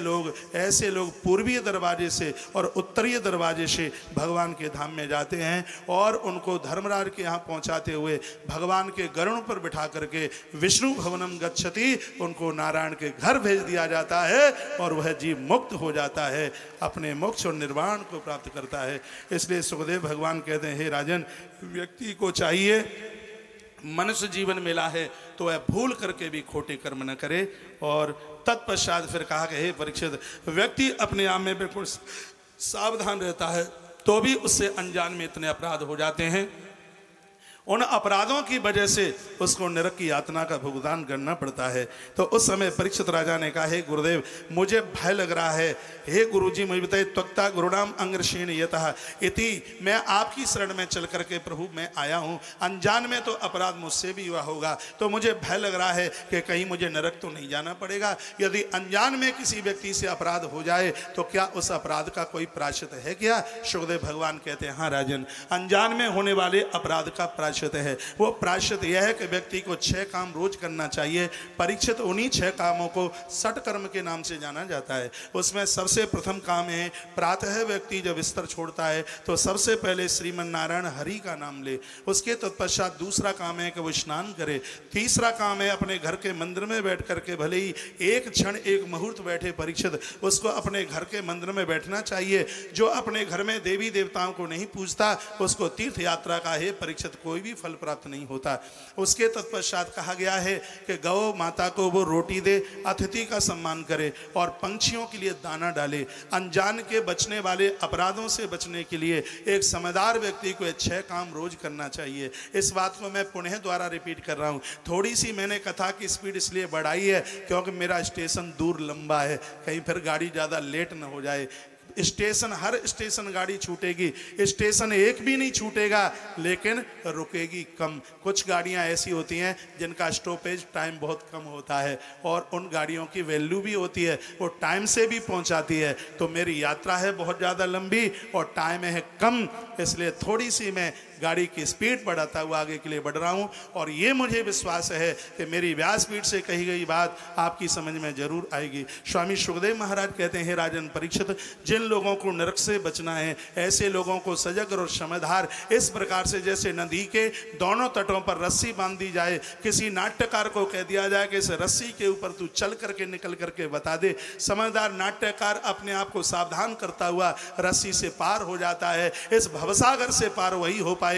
लोग पूर्वीय दरवाजे से और उत्तरीय दरवाजे से भगवान के धाम में जाते हैं और उनको धर्मराज के यहाँ पहुँचाते हुए भगवान के गरुड़ पर बिठा करके विष्णु भवनम गच्छति, उनको नारायण के घर भेज दिया जाता है और वह जीव मुक्त हो जाता है, अपने मोक्ष और निर्वाण को प्राप्त करता है। इसलिए सुखदेव भगवान कहते हैं, हे राजन, व्यक्ति को चाहिए मनुष्य जीवन मिला है तो वह भूल करके भी खोटे कर्म न करे। और तत्पश्चात फिर कहा कि हे परीक्षित, व्यक्ति अपने आप में बिल्कुल सावधान रहता है तो भी उससे अनजान में इतने अपराध हो जाते हैं, उन अपराधों की वजह से उसको नरक की यातना का भुगतान करना पड़ता है। तो उस समय परीक्षित राजा ने कहा, हे गुरुदेव, मुझे भय लग रहा है, हे गुरुजी मुझे बताइए, त्वक्ता गुरुणाम अंग्रशीण यतः इति, मैं आपकी शरण में चल करके प्रभु मैं आया हूँ, अनजान में तो अपराध मुझसे भी हुआ होगा, तो मुझे भय लग रहा है कि कहीं मुझे नरक तो नहीं जाना पड़ेगा। यदि अनजान में किसी व्यक्ति से अपराध हो जाए तो क्या उस अपराध का कोई प्रायश्चित है क्या? सुखदेव भगवान कहते हैं, हाँ राजन, अनजान में होने वाले अपराध का प्रायश्चित है। वो प्रायश्चित यह है कि व्यक्ति को 6 काम रोज करना चाहिए। परीक्षित उन्हीं 6 कामों को सटकर्म के नाम से जाना जाता है। उसमें सबसे प्रथम काम है, प्रातः व्यक्ति जब बिस्तर छोड़ता है तो सबसे पहले श्रीमन नारायण हरि का नाम ले। उसके तत्पश्चात दूसरा काम है कि वो स्नान करे। तीसरा काम है अपने घर के मंदिर में बैठ करके, भले ही एक क्षण एक मुहूर्त बैठे परीक्षित, उसको अपने घर के मंदिर में बैठना चाहिए। जो अपने घर में देवी देवताओं को नहीं पूजता उसको तीर्थ यात्रा का है परीक्षित कोई भी फल प्राप्त नहीं होता। उसके तत्पश्चात कहा गया है कि गौ माता को वो रोटी दे, अतिथि का सम्मान करे और पंछियों के लिए दाना डाले। अनजान के बचने वाले अपराधों से बचने के लिए एक समझदार व्यक्ति को 6 काम रोज करना चाहिए। इस बात को मैं पुनः द्वारा रिपीट कर रहा हूँ। थोड़ी सी मैंने कथा की स्पीड इसलिए बढ़ाई है क्योंकि मेरा स्टेशन दूर लंबा है, कहीं फिर गाड़ी ज़्यादा लेट न हो जाए। स्टेशन, हर स्टेशन गाड़ी छूटेगी, स्टेशन एक भी नहीं छूटेगा लेकिन रुकेगी कम। कुछ गाड़ियां ऐसी होती हैं जिनका स्टॉपेज टाइम बहुत कम होता है और उन गाड़ियों की वैल्यू भी होती है, वो टाइम से भी पहुंचाती है। तो मेरी यात्रा है बहुत ज़्यादा लंबी और टाइम है कम, इसलिए थोड़ी सी मैं गाड़ी की स्पीड बढ़ाता हुआ आगे के लिए बढ़ रहा हूं। और ये मुझे विश्वास है कि मेरी व्यासपीठ से कही गई बात आपकी समझ में जरूर आएगी। स्वामी सुखदेव महाराज कहते हैं, राजन परीक्षित, जिन लोगों को नरक से बचना है ऐसे लोगों को सजग और समझदार इस प्रकार से, जैसे नदी के दोनों तटों पर रस्सी बांध दी जाए, किसी नाट्यकार को कह दिया जाए कि इस रस्सी के ऊपर तू चल करके निकल करके बता दे। समझदार नाट्यकार अपने आप को सावधान करता हुआ रस्सी से पार हो जाता है। इस भवसागर से पार वही हो पाएगा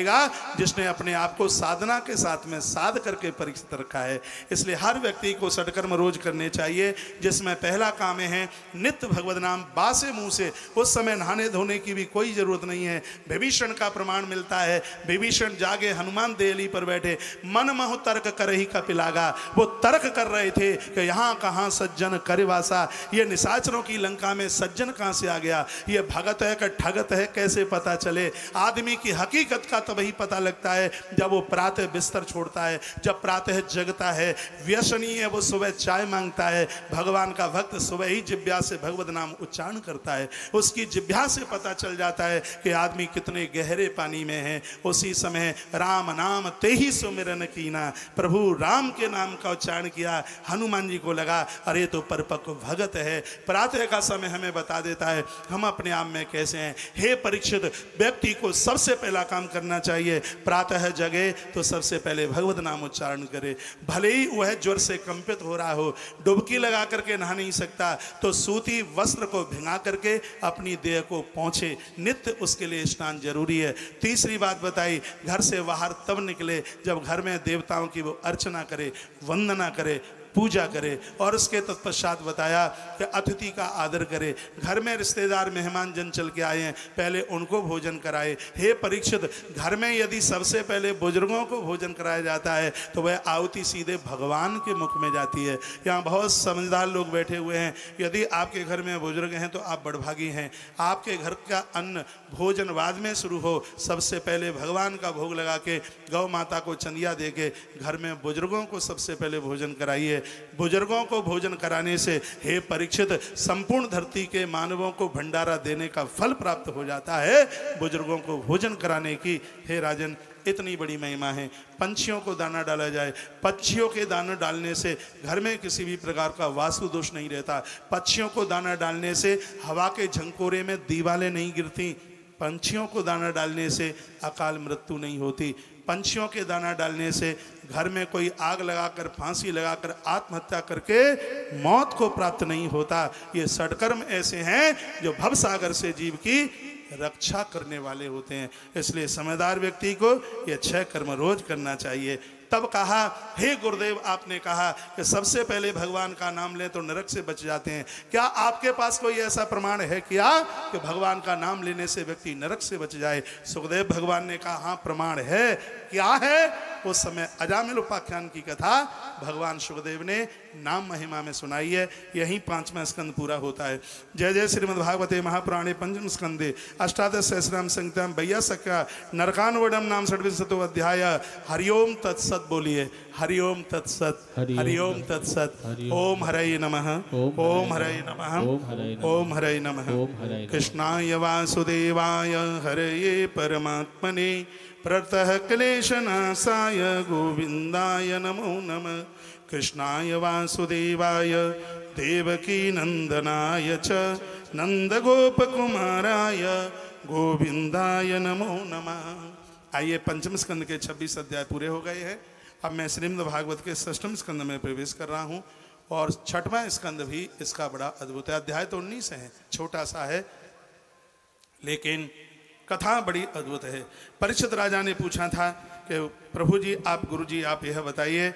जिसने अपने आप को साधना के साथ में साध करके परीक्षित रखा है। इसलिए हर व्यक्ति को सटकर्म रोज करने चाहिए, जिसमें पहला काम है नित्य भगवत नाम बासे मुंह से। उस समय नहाने धोने की भी कोई जरूरत नहीं है। विभीषण का प्रमाण मिलता है, विभीषण जागे हनुमान देहली पर बैठे, मन महु तर्क करही कपिलागा। वो तर्क कर रहे थे कि यहाँ कहाँ सज्जन करिवासा, ये निशाचरों की लंका में सज्जन कहाँ से आ गया, ये भगत है कि ठगत है, कैसे पता चले। आदमी की हकीकत का तभी पता लगता है जब वो प्रातः बिस्तर छोड़ता है, जब प्रातः जगता है। व्यसनी है वो सुबह चाय मांगता है, भगवान का भक्त सुबह ही जिह्वा से भगवत नाम उच्चारण करता है। उसकी जिह्वा से पता चल जाता है कि आदमी कितने गहरे पानी में है। उसी समय राम नाम ते ही सुमिरन कीना, प्रभु राम के नाम का उच्चारण किया। हनुमान जी को लगा अरे तो परिपक्व भगत है। प्रातः का समय हमें बता देता है हम अपने आप में कैसे हैं। हे परीक्षित, व्यक्ति को सबसे पहला काम करना चाहिए, प्रातः जगे तो सबसे पहले भगवत नाम उच्चारण करे। भले ही वह ज्वर से कंपित हो रहा हो, डुबकी लगा करके नहा नहीं सकता तो सूती वस्त्र को भिंगा करके अपनी देह को पहुँचे। नित्य उसके लिए स्नान जरूरी है। तीसरी बात बताई, घर से बाहर तब निकले जब घर में देवताओं की वो अर्चना करे, वंदना करे, पूजा करे। और उसके तत्पश्चात बताया कि अतिथि का आदर करे। घर में रिश्तेदार मेहमान जन चल के आए हैं, पहले उनको भोजन कराए। हे परीक्षित, घर में यदि सबसे पहले बुजुर्गों को भोजन कराया जाता है तो वह आहुति सीधे भगवान के मुख में जाती है। यहाँ बहुत समझदार लोग बैठे हुए हैं, यदि आपके घर में बुजुर्ग हैं तो आप बड़भागी हैं। आपके घर का अन्न भोजन बाद में शुरू हो, सबसे पहले भगवान का भोग लगा के गौ माता को चंदिया दे के घर में बुजुर्गों को सबसे पहले भोजन कराइए। बुजुर्गों को भोजन कराने से हे परीक्षित संपूर्ण धरती के मानवों को भंडारा देने का फल प्राप्त हो जाता है। बुजुर्गों को भोजन कराने की हे राजन इतनी बड़ी महिमा है। पंछियों को दाना डाला जाए, पक्षियों के दाना डालने से घर में किसी भी प्रकार का वास्तु दोष नहीं रहता। पक्षियों को दाना डालने से हवा के झंकोरे में दीवारें नहीं गिरती। पंछियों को दाना डालने से अकाल मृत्यु नहीं होती। पंछियों के दाना डालने से घर में कोई आग लगाकर, फांसी लगाकर आत्महत्या करके मौत को प्राप्त नहीं होता। ये सटकर्म ऐसे हैं जो भवसागर से जीव की रक्षा करने वाले होते हैं। इसलिए समझदार व्यक्ति को ये 6 कर्म रोज करना चाहिए। तब कहा हे गुरुदेव, आपने कहा कि सबसे पहले भगवान का नाम लें तो नरक से बच जाते हैं। क्या आपके पास कोई ऐसा प्रमाण है क्या कि भगवान का नाम लेने से व्यक्ति नरक से बच जाए? सुखदेव भगवान ने कहा हाँ प्रमाण है। क्या है? उस समय अजामिल उपाख्यान की कथा भगवान सुखदेव ने नाम महिमा में सुनाई है। यही 5वां स्कंद पूरा होता है। जय जय श्रीमद्भागवते महापुराणे पंचम स्कंदे अष्टादश सहस्राम संहिताम वैयासक्या नरकानुवडम नाम षड्विंशतो अध्याय। हरिओम तत्सत बोलिए। हरिओम तत्सत, हरिओम तत्सत। ओम हरये नमः, ओम हरये नमः, ओम हरये नमः। कृष्णाय वासुदेवाय हरये परमात्मने प्रतः क्लेशनाशाय गोविंदाय नमो नमः। कृष्णाय वासुदेवाय देवकी नंदनाय च नंदगोपकुमाराय गोविंदाय नमो नमः। आइए, पंचम स्कंद के 26 अध्याय पूरे हो गए हैं। अब मैं श्रीमद् भागवत के 6वें स्कंद में प्रवेश कर रहा हूं और 6वां स्कंद भी इसका बड़ा अद्भुत है। अध्याय तो 19 है, छोटा सा है, लेकिन कथा बड़ी अद्भुत है। परीक्षित राजा ने पूछा था कि प्रभु जी, आप गुरु जी, आप यह बताइए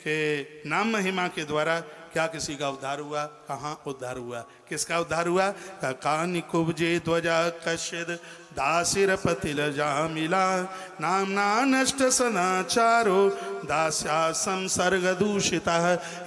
कि नाम महिमा के द्वारा क्या किसी का उद्धार हुआ? कहाँ उद्धार हुआ? किसका उद्धार हुआ? कानि कुब्जे ध्वजा कश्यद दासिर पतिल जामिला नामना नष्ट सदाचारो दास्या संसर्ग दूषिता।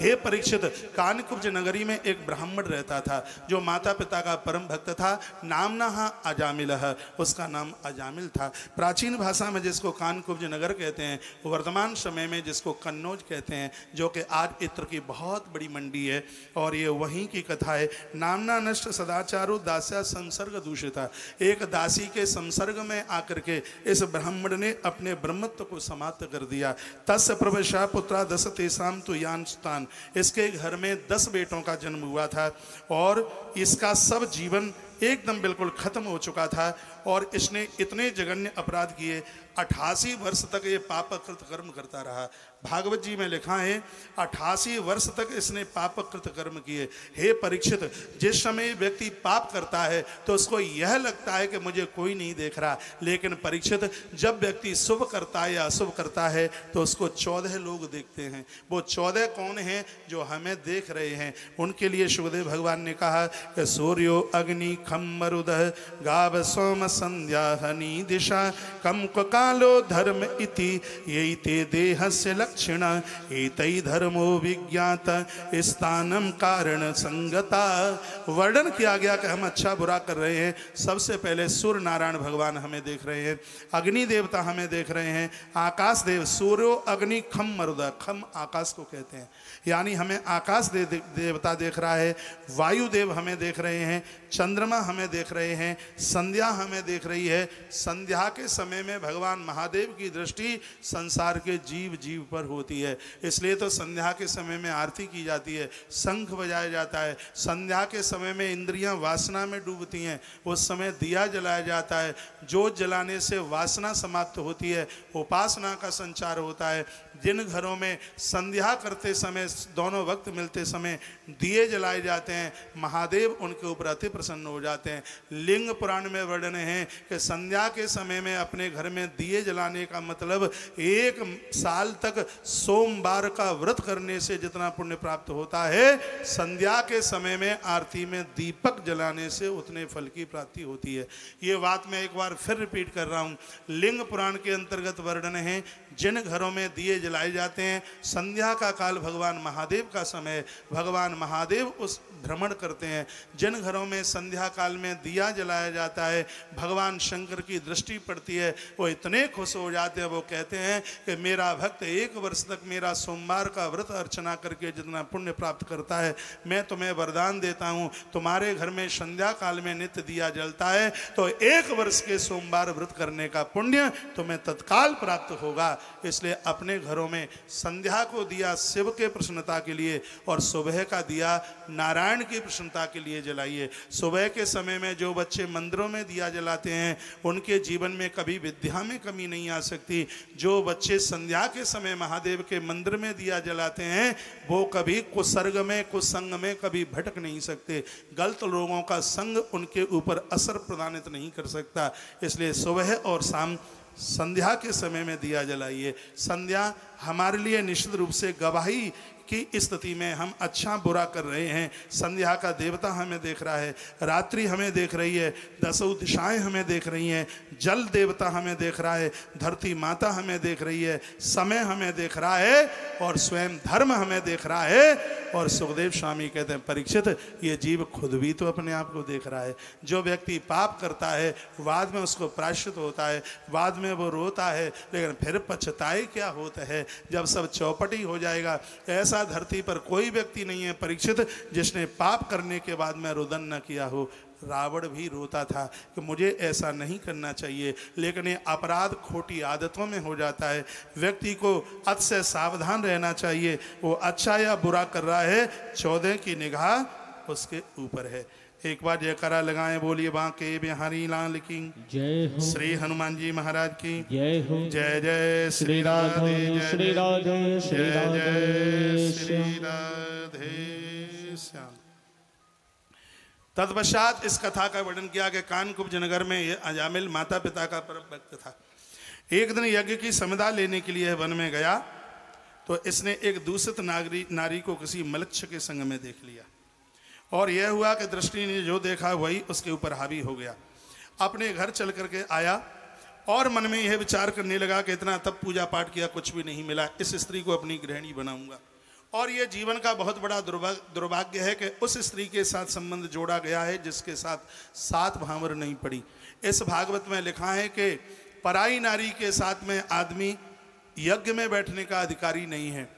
हे परीक्षित, कानकुब्ज नगरी में एक ब्राह्मण रहता था जो माता पिता का परम भक्त था। नामना अजामिल, उसका नाम अजामिल था। प्राचीन भाषा में जिसको कानकुब्ज नगर कहते हैं, वर्तमान समय में जिसको कन्नौज कहते हैं, जो कि आज इत्र की बहुत बड़ी मंडी है, और ये वहीं की कथा है। नामना नष्ट सदाचारो दास्या संसर्ग दूषिता। एक दासी के संसर्ग में आकर के इस ब्राह्मण ने अपने ब्रह्मत्व को समाप्त कर दिया। तस् प्रवशा पुत्रा 10 तेसाम तु यान सुतान। इसके घर में 10 बेटों का जन्म हुआ था और इसका सब जीवन एकदम बिल्कुल खत्म हो चुका था। और इसने इतने जघन्य अपराध किए, 88 वर्ष तक ये पापकृत कर्म करता रहा। भागवत जी में लिखा है 88 वर्ष तक इसने पापकृत कर्म किए। हे परीक्षित, जिस समय व्यक्ति पाप करता है तो उसको यह लगता है कि मुझे कोई नहीं देख रहा, लेकिन परीक्षित, जब व्यक्ति शुभ करता है या अशुभ करता है तो उसको 14 लोग देखते हैं। वो 14 कौन हैं? जो हमें देख रहे हैं। उनके लिए सुखदेव भगवान ने कहा कि सूर्यो अग्नि खम मरुदः गाव सोम संध्या हनि दिशा कम कालो धर्म इति ये ते देहस्य लक्षण एतै धर्मो विज्ञात स्थानम कारण संगता। वर्णन किया गया कि हम अच्छा बुरा कर रहे हैं। सबसे पहले सूर्य नारायण भगवान हमें देख रहे हैं, अग्नि देवता हमें देख रहे हैं, आकाश देव, सूर्यो अग्नि खम मरुदा, खम आकाश को कहते हैं, यानी हमें आकाश देवता देख रहा है, वायु देव हमें देख रहे हैं, चंद्रमा हमें देख रहे हैं, संध्या हमें देख रही है। संध्या के समय में भगवान महादेव की दृष्टि संसार के जीव जीव पर होती है, इसलिए तो संध्या के समय में आरती की जाती है, शंख बजाया जाता है। संध्या के समय में इंद्रियां वासना में डूबती हैं, उस समय दिया जलाया जाता है। जोत जलाने से वासना समाप्त होती है, उपासना का संचार होता है। जिन घरों में संध्या करते समय, दोनों वक्त मिलते समय दिए जलाए जाते हैं, महादेव उनके ऊपर अति प्रसन्न हो जाते हैं। लिंग पुराण में वर्णन है कि संध्या के समय में अपने घर में दिए जलाने का मतलब 1 साल तक सोमवार का व्रत करने से जितना पुण्य प्राप्त होता है, संध्या के समय में आरती में दीपक जलाने से उतने फल की प्राप्ति होती है। ये बात मैं एक बार फिर रिपीट कर रहा हूँ। लिंग पुराण के अंतर्गत वर्णन है, जिन घरों में दिए जलाए जाते हैं, संध्या का काल भगवान महादेव का समय, भगवान महादेव उस भ्रमण करते हैं। जिन घरों में संध्या काल में दिया जलाया जाता है, भगवान शंकर की दृष्टि पड़ती है, वो इतने खुश हो जाते हैं, वो कहते हैं कि मेरा भक्त 1 वर्ष तक मेरा सोमवार का व्रत अर्चना करके जितना पुण्य प्राप्त करता है, मैं तुम्हें वरदान देता हूँ, तुम्हारे घर में संध्या काल में नित्य दिया जलता है तो 1 वर्ष के सोमवार व्रत करने का पुण्य तुम्हें तत्काल प्राप्त होगा। इसलिए अपने घरों में संध्या को दिया शिव के प्रसन्नता के लिए और सुबह का दिया नारायण की प्रसन्नता के लिए जलाइए। सुबह के समय में जो बच्चे मंदिरों में दिया जलाते हैं, उनके जीवन में कभी विद्या में कमी नहीं आ सकती। जो बच्चे संध्या के समय महादेव के मंदिर में दिया जलाते हैं, वो कभी कुसर्ग में, कुसंग में कभी भटक नहीं सकते। गलत लोगों का संग उनके ऊपर असर प्रदानित नहीं कर सकता। इसलिए सुबह और शाम संध्या के समय में दिया जलाइए। संध्या हमारे लिए निश्चित रूप से गवाही की स्थिति में हम अच्छा बुरा कर रहे हैं। संध्या का देवता हमें देख रहा है, रात्रि हमें देख रही है, 10 दिशाएं हमें देख रही हैं, जल देवता हमें देख रहा है, धरती माता हमें देख रही है, समय हमें देख रहा है और स्वयं धर्म हमें देख रहा है। और सुखदेव स्वामी कहते हैं, परीक्षित, ये जीव खुद भी तो अपने आप को देख रहा है। जो व्यक्ति पाप करता है, बाद में उसको प्रायश्चित होता है, बाद में वो रोता है, लेकिन फिर पछताए क्या होता है जब सब चौपटी हो जाएगा। ऐसा धरती पर कोई व्यक्ति नहीं है परीक्षित जिसने पाप करने के बाद में रुदन न किया हो। रावण भी रोता था कि मुझे ऐसा नहीं करना चाहिए, लेकिन ये अपराध खोटी आदतों में हो जाता है। व्यक्ति को अत से सावधान रहना चाहिए। वो अच्छा या बुरा कर रहा है, 14 की निगाह उसके ऊपर है। एक बार जयकारा लगाएं, बोलिए बांके बिहारी लाल की जय हो, श्री हनुमान जी महाराज की जय हो, जय जय श्री राधे श्री राधे श्री राधे श्री राधे श्याम। तत्पश्चात इस कथा का वर्णन किया कि कानकुब्ज नगर में यह अजामिल माता पिता का परम भक्त था। एक दिन यज्ञ की संविदा लेने के लिए वन में गया तो इसने एक दूषित नारी को किसी मलक्ष के संग में देख लिया और यह हुआ कि दृष्टि ने जो देखा वही उसके ऊपर हावी हो गया। अपने घर चल करके आया और मन में यह विचार करने लगा कि इतना तब पूजा पाठ किया, कुछ भी नहीं मिला, इस स्त्री को अपनी गृहिणी बनाऊंगा। और यह जीवन का बहुत बड़ा दुर्भाग्य है कि उस स्त्री के साथ संबंध जोड़ा गया है जिसके साथ 7 भांवर नहीं पड़ी। इस भागवत में लिखा है कि पराई नारी के साथ में आदमी यज्ञ में बैठने का अधिकारी नहीं है।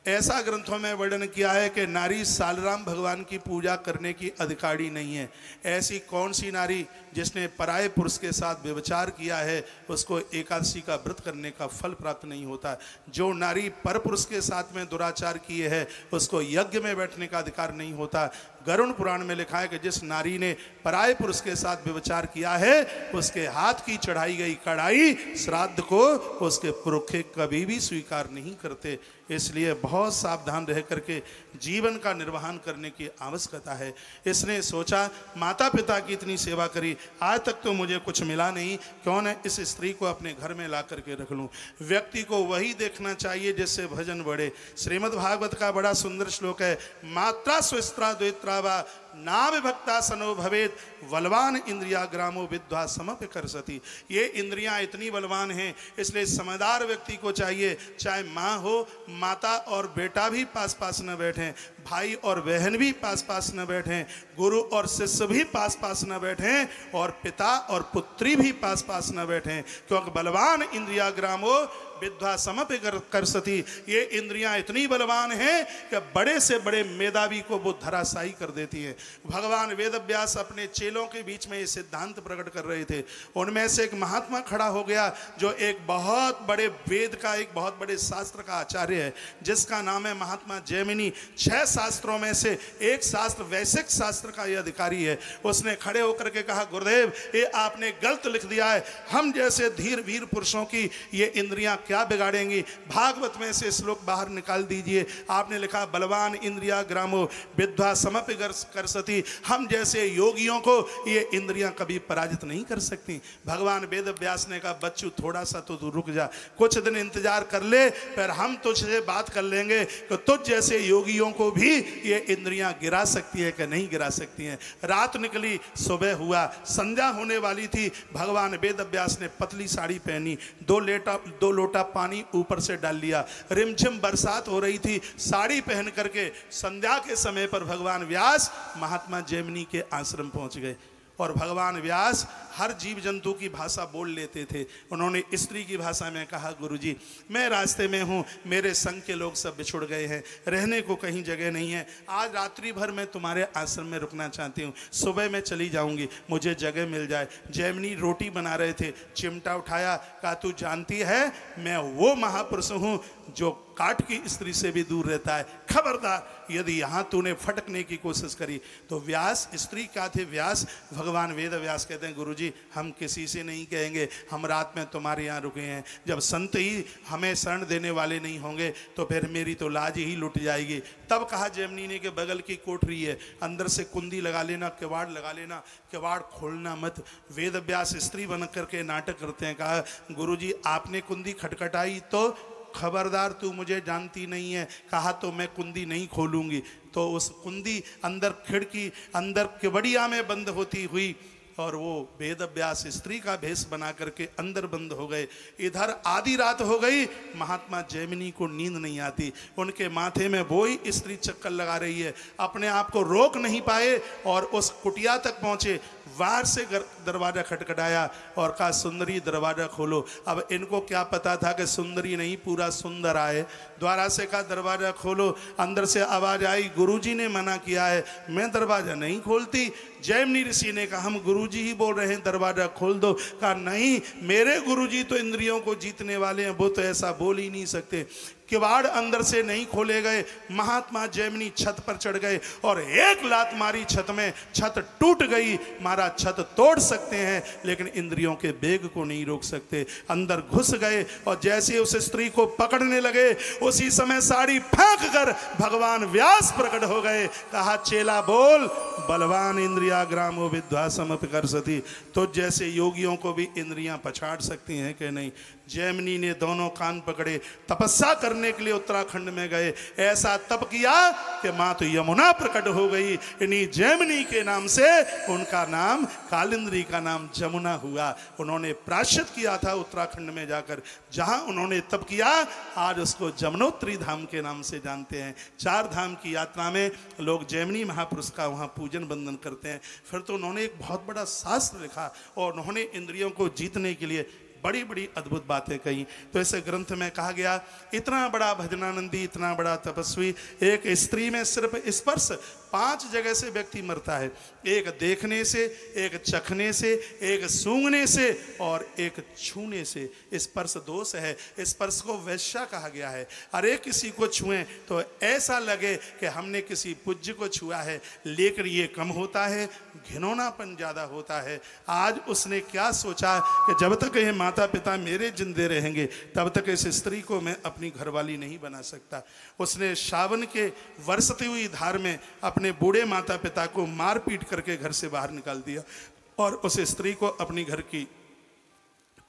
ऐसा ग्रंथों में वर्णन किया है कि नारी सालराम भगवान की पूजा करने की अधिकारी नहीं है। ऐसी कौन सी नारी जिसने पराये पुरुष के साथ व्यभिचार किया है उसको एकादशी का व्रत करने का फल प्राप्त नहीं होता। जो नारी पर पुरुष के साथ में दुराचार किए है उसको यज्ञ में बैठने का अधिकार नहीं होता। गरुण पुराण में लिखा है कि जिस नारी ने पराये पुरुष के साथ व्यभिचार किया है उसके हाथ की चढ़ाई गई कढ़ाई श्राद्ध को उसके पुरखे कभी भी स्वीकार नहीं करते। इसलिए बहुत सावधान रह करके जीवन का निर्वहन करने की आवश्यकता है। इसने सोचा माता पिता की इतनी सेवा करी, आज तक तो मुझे कुछ मिला नहीं, क्यों न इस स्त्री को अपने घर में ला करके रख लूं। व्यक्ति को वही देखना चाहिए जिससे भजन बढ़े। श्रीमद् भागवत का बड़ा सुंदर श्लोक है, मात्रा स्विस्त्रा द्वित्रा वा नाम भक्ता सनो भवेत बलवान इंद्रिया ग्रामो विद्वा समप कर सती। ये इंद्रियां इतनी बलवान हैं, इसलिए समझदार व्यक्ति को चाहिए चाहे माँ हो, माता और बेटा भी पास पास न बैठें, भाई और बहन भी पास पास न बैठें, गुरु और शिष्य भी पास पास न बैठें और पिता और पुत्री भी पास पास न बैठें, क्योंकि बलवान इंद्रिया ग्रामो विद्वा समपि कर सती। ये इंद्रियां इतनी बलवान हैं कि बड़े से बड़े मेधावी को वो धराशायी कर देती हैं। भगवान वेदव्यास अपने चेलों के बीच में ये सिद्धांत प्रकट कर रहे थे। उनमें से एक महात्मा खड़ा हो गया जो एक बहुत बड़े वेद का, एक बहुत बड़े शास्त्र का आचार्य है, जिसका नाम है महात्मा जैमिनी। 6 शास्त्रों में से एक शास्त्र वैशिक शास्त्र का ये अधिकारी है। उसने खड़े होकर के कहा, गुरुदेव ये आपने गलत लिख दिया है, हम जैसे धीर वीर पुरुषों की ये इंद्रियां क्या बिगाड़ेंगी, भागवत में से श्लोक बाहर निकाल दीजिए। आपने लिखा बलवान इंद्रिया ग्रामो विद्वा समपि कर सती, हम जैसे योगियों को ये इंद्रियां कभी पराजित नहीं कर सकती। भगवान वेद व्यास ने कहा, बच्चू थोड़ा सा तो तू रुक जा, कुछ दिन इंतजार कर ले, फिर हम तुझसे बात कर लेंगे कि तुझ जैसे योगियों को भी ये इंद्रियां गिरा सकती है कि नहीं गिरा सकती हैं। रात निकली, सुबह हुआ, संध्या होने वाली थी। भगवान वेद व्यास ने पतली साड़ी पहनी, 2 लोटा पानी ऊपर से डाल लिया, रिमझिम बरसात हो रही थी। साड़ी पहन करके संध्या के समय पर भगवान व्यास महात्मा जैमिनी के आश्रम पहुंच गए। और भगवान व्यास हर जीव जंतु की भाषा बोल लेते थे। उन्होंने स्त्री की भाषा में कहा, गुरुजी मैं रास्ते में हूँ, मेरे संग के लोग सब बिछुड़ गए हैं, रहने को कहीं जगह नहीं है, आज रात्रि भर मैं तुम्हारे आश्रम में रुकना चाहती हूँ, सुबह मैं चली जाऊँगी, मुझे जगह मिल जाए। जैमिनी रोटी बना रहे थे, चिमटा उठाया, कहा तू जानती है मैं वो महापुरुष हूँ जो काट की स्त्री से भी दूर रहता है, खबरदार यदि यहाँ तूने फटकने की कोशिश करी। तो व्यास, स्त्री क्या थे व्यास, भगवान वेद व्यास कहते हैं, गुरुजी हम किसी से नहीं कहेंगे, हम रात में तुम्हारे यहाँ रुके हैं, जब संत ही हमें शरण देने वाले नहीं होंगे तो फिर मेरी तो लाज ही लुट जाएगी। तब कहा जैमिनी ने कि बगल की कोठरी है, अंदर से कुंडी लगा लेना, किवाड़ लगा लेना, किवाड़ खोलना मत। वेद व्यास स्त्री बन करके नाटक करते हैं। कहा, गुरुजी आपने कुंडी खटखटाई तो खबरदार तू मुझे जानती नहीं है, कहा तो मैं कुंडी नहीं खोलूंगी। तो उस कुंडी अंदर खिड़की, अंदर केवड़िया में बंद होती हुई और वो वेद व्यास स्त्री का भेष बना करके अंदर बंद हो गए। इधर आधी रात हो गई, महात्मा जैमिनी को नींद नहीं आती, उनके माथे में वो ही स्त्री चक्कर लगा रही है, अपने आप को रोक नहीं पाए और उस कुटिया तक पहुंचे। बाहर से दरवाजा खटखटाया और कहा सुंदरी दरवाजा खोलो। अब इनको क्या पता था कि सुंदरी नहीं पूरा सुंदर आए। द्वारा से कहा दरवाजा खोलो। अंदर से आवाज आई गुरुजी ने मना किया है, मैं दरवाजा नहीं खोलती। जैमिनी ऋषि ने कहा हम गुरुजी ही बोल रहे हैं, दरवाजा खोल दो। कहा नहीं, मेरे गुरुजी तो इंद्रियों को जीतने वाले हैं, वो तो ऐसा बोल ही नहीं सकते। किवाड़ अंदर से नहीं खोले गए। महात्मा जैमिनी छत पर चढ़ गए और एक लात मारी छत में, छत टूट गई। मारा छत तोड़ सकते हैं लेकिन इंद्रियों के बेग को नहीं रोक सकते। अंदर घुस गए और जैसे उस स्त्री को पकड़ने लगे उसी समय साड़ी फेंक कर भगवान व्यास प्रकट हो गए। कहा चेला बोल, बलवान इंद्रिया ग्रामो विद्वासम करसती। तो जैसे योगियों को भी इंद्रियां पछाड़ सकती हैं कि नहीं। जैमिनी ने दोनों कान पकड़े, तपस्या करने के लिए उत्तराखंड में गए। ऐसा तप किया कि मां तो यमुना प्रकट हो गई। इन्हीं जैमिनी के नाम से उनका नाम, कालिंद्री का नाम जमुना हुआ। उन्होंने प्रायश्चित किया था उत्तराखंड में जाकर, जहां उन्होंने तप किया आज उसको जमुनोत्री धाम के नाम से जानते हैं। 4 धाम की यात्रा में लोग जैमिनी महापुरुष का वहां पूजन बंदन करते हैं। फिर तो उन्होंने एक बहुत बड़ा शास्त्र लिखा और उन्होंने इंद्रियों को जीतने के लिए बड़ी बड़ी अद्भुत बातें कही। तो ऐसे ग्रंथ में कहा गया इतना बड़ा भजनानंदी, इतना बड़ा तपस्वी, एक स्त्री में सिर्फ स्पर्श 5 जगह से व्यक्ति मरता है। एक देखने से, एक चखने से, एक सूंघने से और एक छूने से। स्पर्श दोष है। स्पर्श को वैश्या कहा गया है। अरे किसी को छुएं तो ऐसा लगे कि हमने किसी पूज्य को छुआ है, लेकिन ये कम होता है, घिनौनापन ज्यादा होता है। आज उसने क्या सोचा कि जब तक ये माता पिता मेरे जिंदे रहेंगे तब तक इस स्त्री को मैं अपनी घरवाली नहीं बना सकता। उसने सावन के बरसती हुई धार में अपने बूढ़े माता पिता को मार पीट करके घर से बाहर निकाल दिया और उस स्त्री को अपनी घर की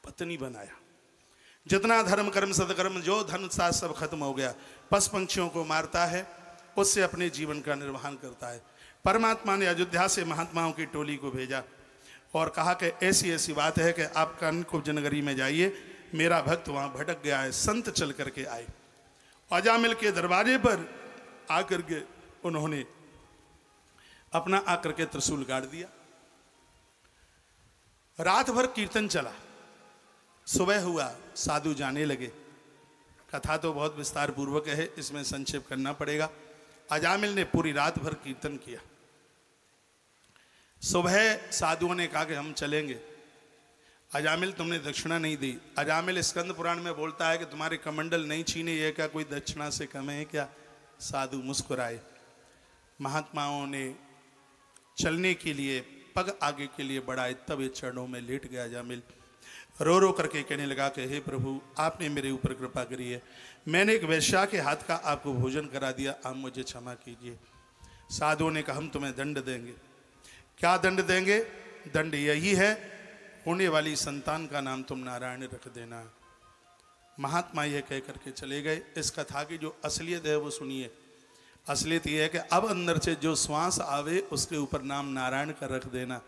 पत्नी बनाया। जितना धर्म कर्म सदकर्म जो धन था सब खत्म हो गया। पशु पंछियों को मारता है, उससे अपने जीवन का निर्वहन करता है। परमात्मा ने अयोध्या से महात्माओं की टोली को भेजा और कहा कि ऐसी ऐसी बात है कि आप कानकुब्ज नगरी में जाइए, मेरा भक्त वहां भटक गया है। संत चल करके आए, अजामिल के दरवाजे पर आकर के उन्होंने अपना आकर के त्रिशूल गाड़ दिया। रात भर कीर्तन चला, सुबह हुआ, साधु जाने लगे। कथा तो बहुत विस्तार पूर्वक है, इसमें संक्षेप करना पड़ेगा। अजामिल ने पूरी रात भर कीर्तन किया। सुबह साधुओं ने कहा कि हम चलेंगे। अजामिल तुमने दक्षिणा नहीं दी। अजामिल स्कंद पुराण में बोलता है कि तुम्हारे कमंडल नहीं छीने, ये क्या कोई दक्षिणा से कम है क्या? साधु मुस्कुराए। महात्माओं ने चलने के लिए पग आगे के लिए बढ़ाए, तब ये चरणों में लेट गया। अजामिल रो रो करके कहने लगा कि हे प्रभु, आपने मेरे ऊपर कृपा करी है, मैंने एक वैश्या के हाथ का आपको भोजन करा दिया, आप मुझे क्षमा कीजिए। साधुओं ने कहा हम तुम्हें दंड देंगे। क्या दंड देंगे? दंड यही है, होने वाली संतान का नाम तुम नारायण रख देना। महात्मा यह कह करके चले गए। इस कथा की जो असलियत है वो सुनिए। असलियत यह है कि अब अंदर से जो श्वास आवे उसके ऊपर नाम नारायण का रख देना,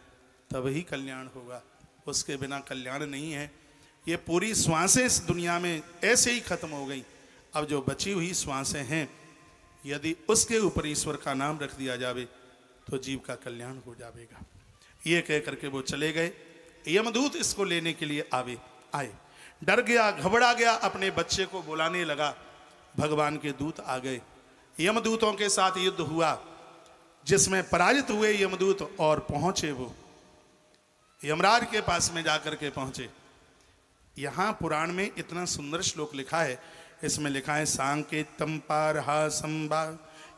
तब ही कल्याण होगा, उसके बिना कल्याण नहीं है। ये पूरी श्वासें इस दुनिया में ऐसे ही खत्म हो गई। अब जो बची हुई श्वासें हैं, यदि उसके ऊपर ईश्वर का नाम रख दिया जावे तो जीव का कल्याण हो जाएगा। ये कह करके वो चले गए। यमदूत इसको लेने के लिए आए। डर गया, घबरा गया, अपने बच्चे को बुलाने लगा। भगवान के दूत आ गए। यमदूतों के साथ युद्ध हुआ, जिसमें पराजित हुए यमदूत और पहुंचे वो यमराज के पास में जाकर के पहुंचे। यहां पुराण में इतना सुंदर श्लोक लिखा है। इसमें लिखा है सांकेतम पारहा संभा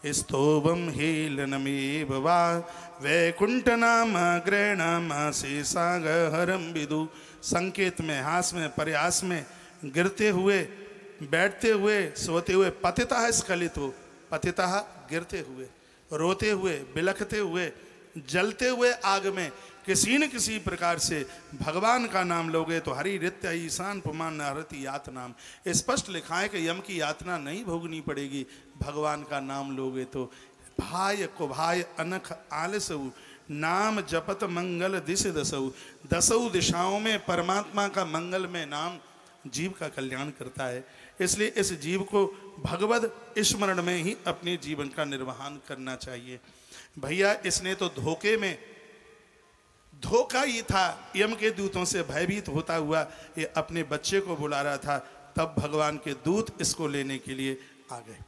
स्तोभम हेलनमेव वा वैकुंठ नाम ग्रहणाम शेषागहरम विदु। संकेत में, हास में, प्रयास में, गिरते हुए, बैठते हुए, सोते हुए, पतितः स्खलित हो, पतितः गिरते हुए, रोते हुए, बिलखते हुए, जलते हुए आग में किसी न किसी प्रकार से भगवान का नाम लोगे तो हरि रित्य ईशान पुमान हरति यात नाम। स्पष्ट लिखा है कि यम की यातना नहीं भोगनी पड़ेगी भगवान का नाम लोगे तो। भाय को भाय अनख आलसऊ नाम जपत मंगल दिश दसऊ। दसऊ दिशाओं में परमात्मा का मंगल में नाम जीव का कल्याण करता है। इसलिए इस जीव को भगवद स्मरण में ही अपने जीवन का निर्वहन करना चाहिए। भैया इसने तो धोखा ये था, यम के दूतों से भयभीत होता हुआ ये अपने बच्चे को बुला रहा था। तब भगवान के दूत इसको लेने के लिए आ गए।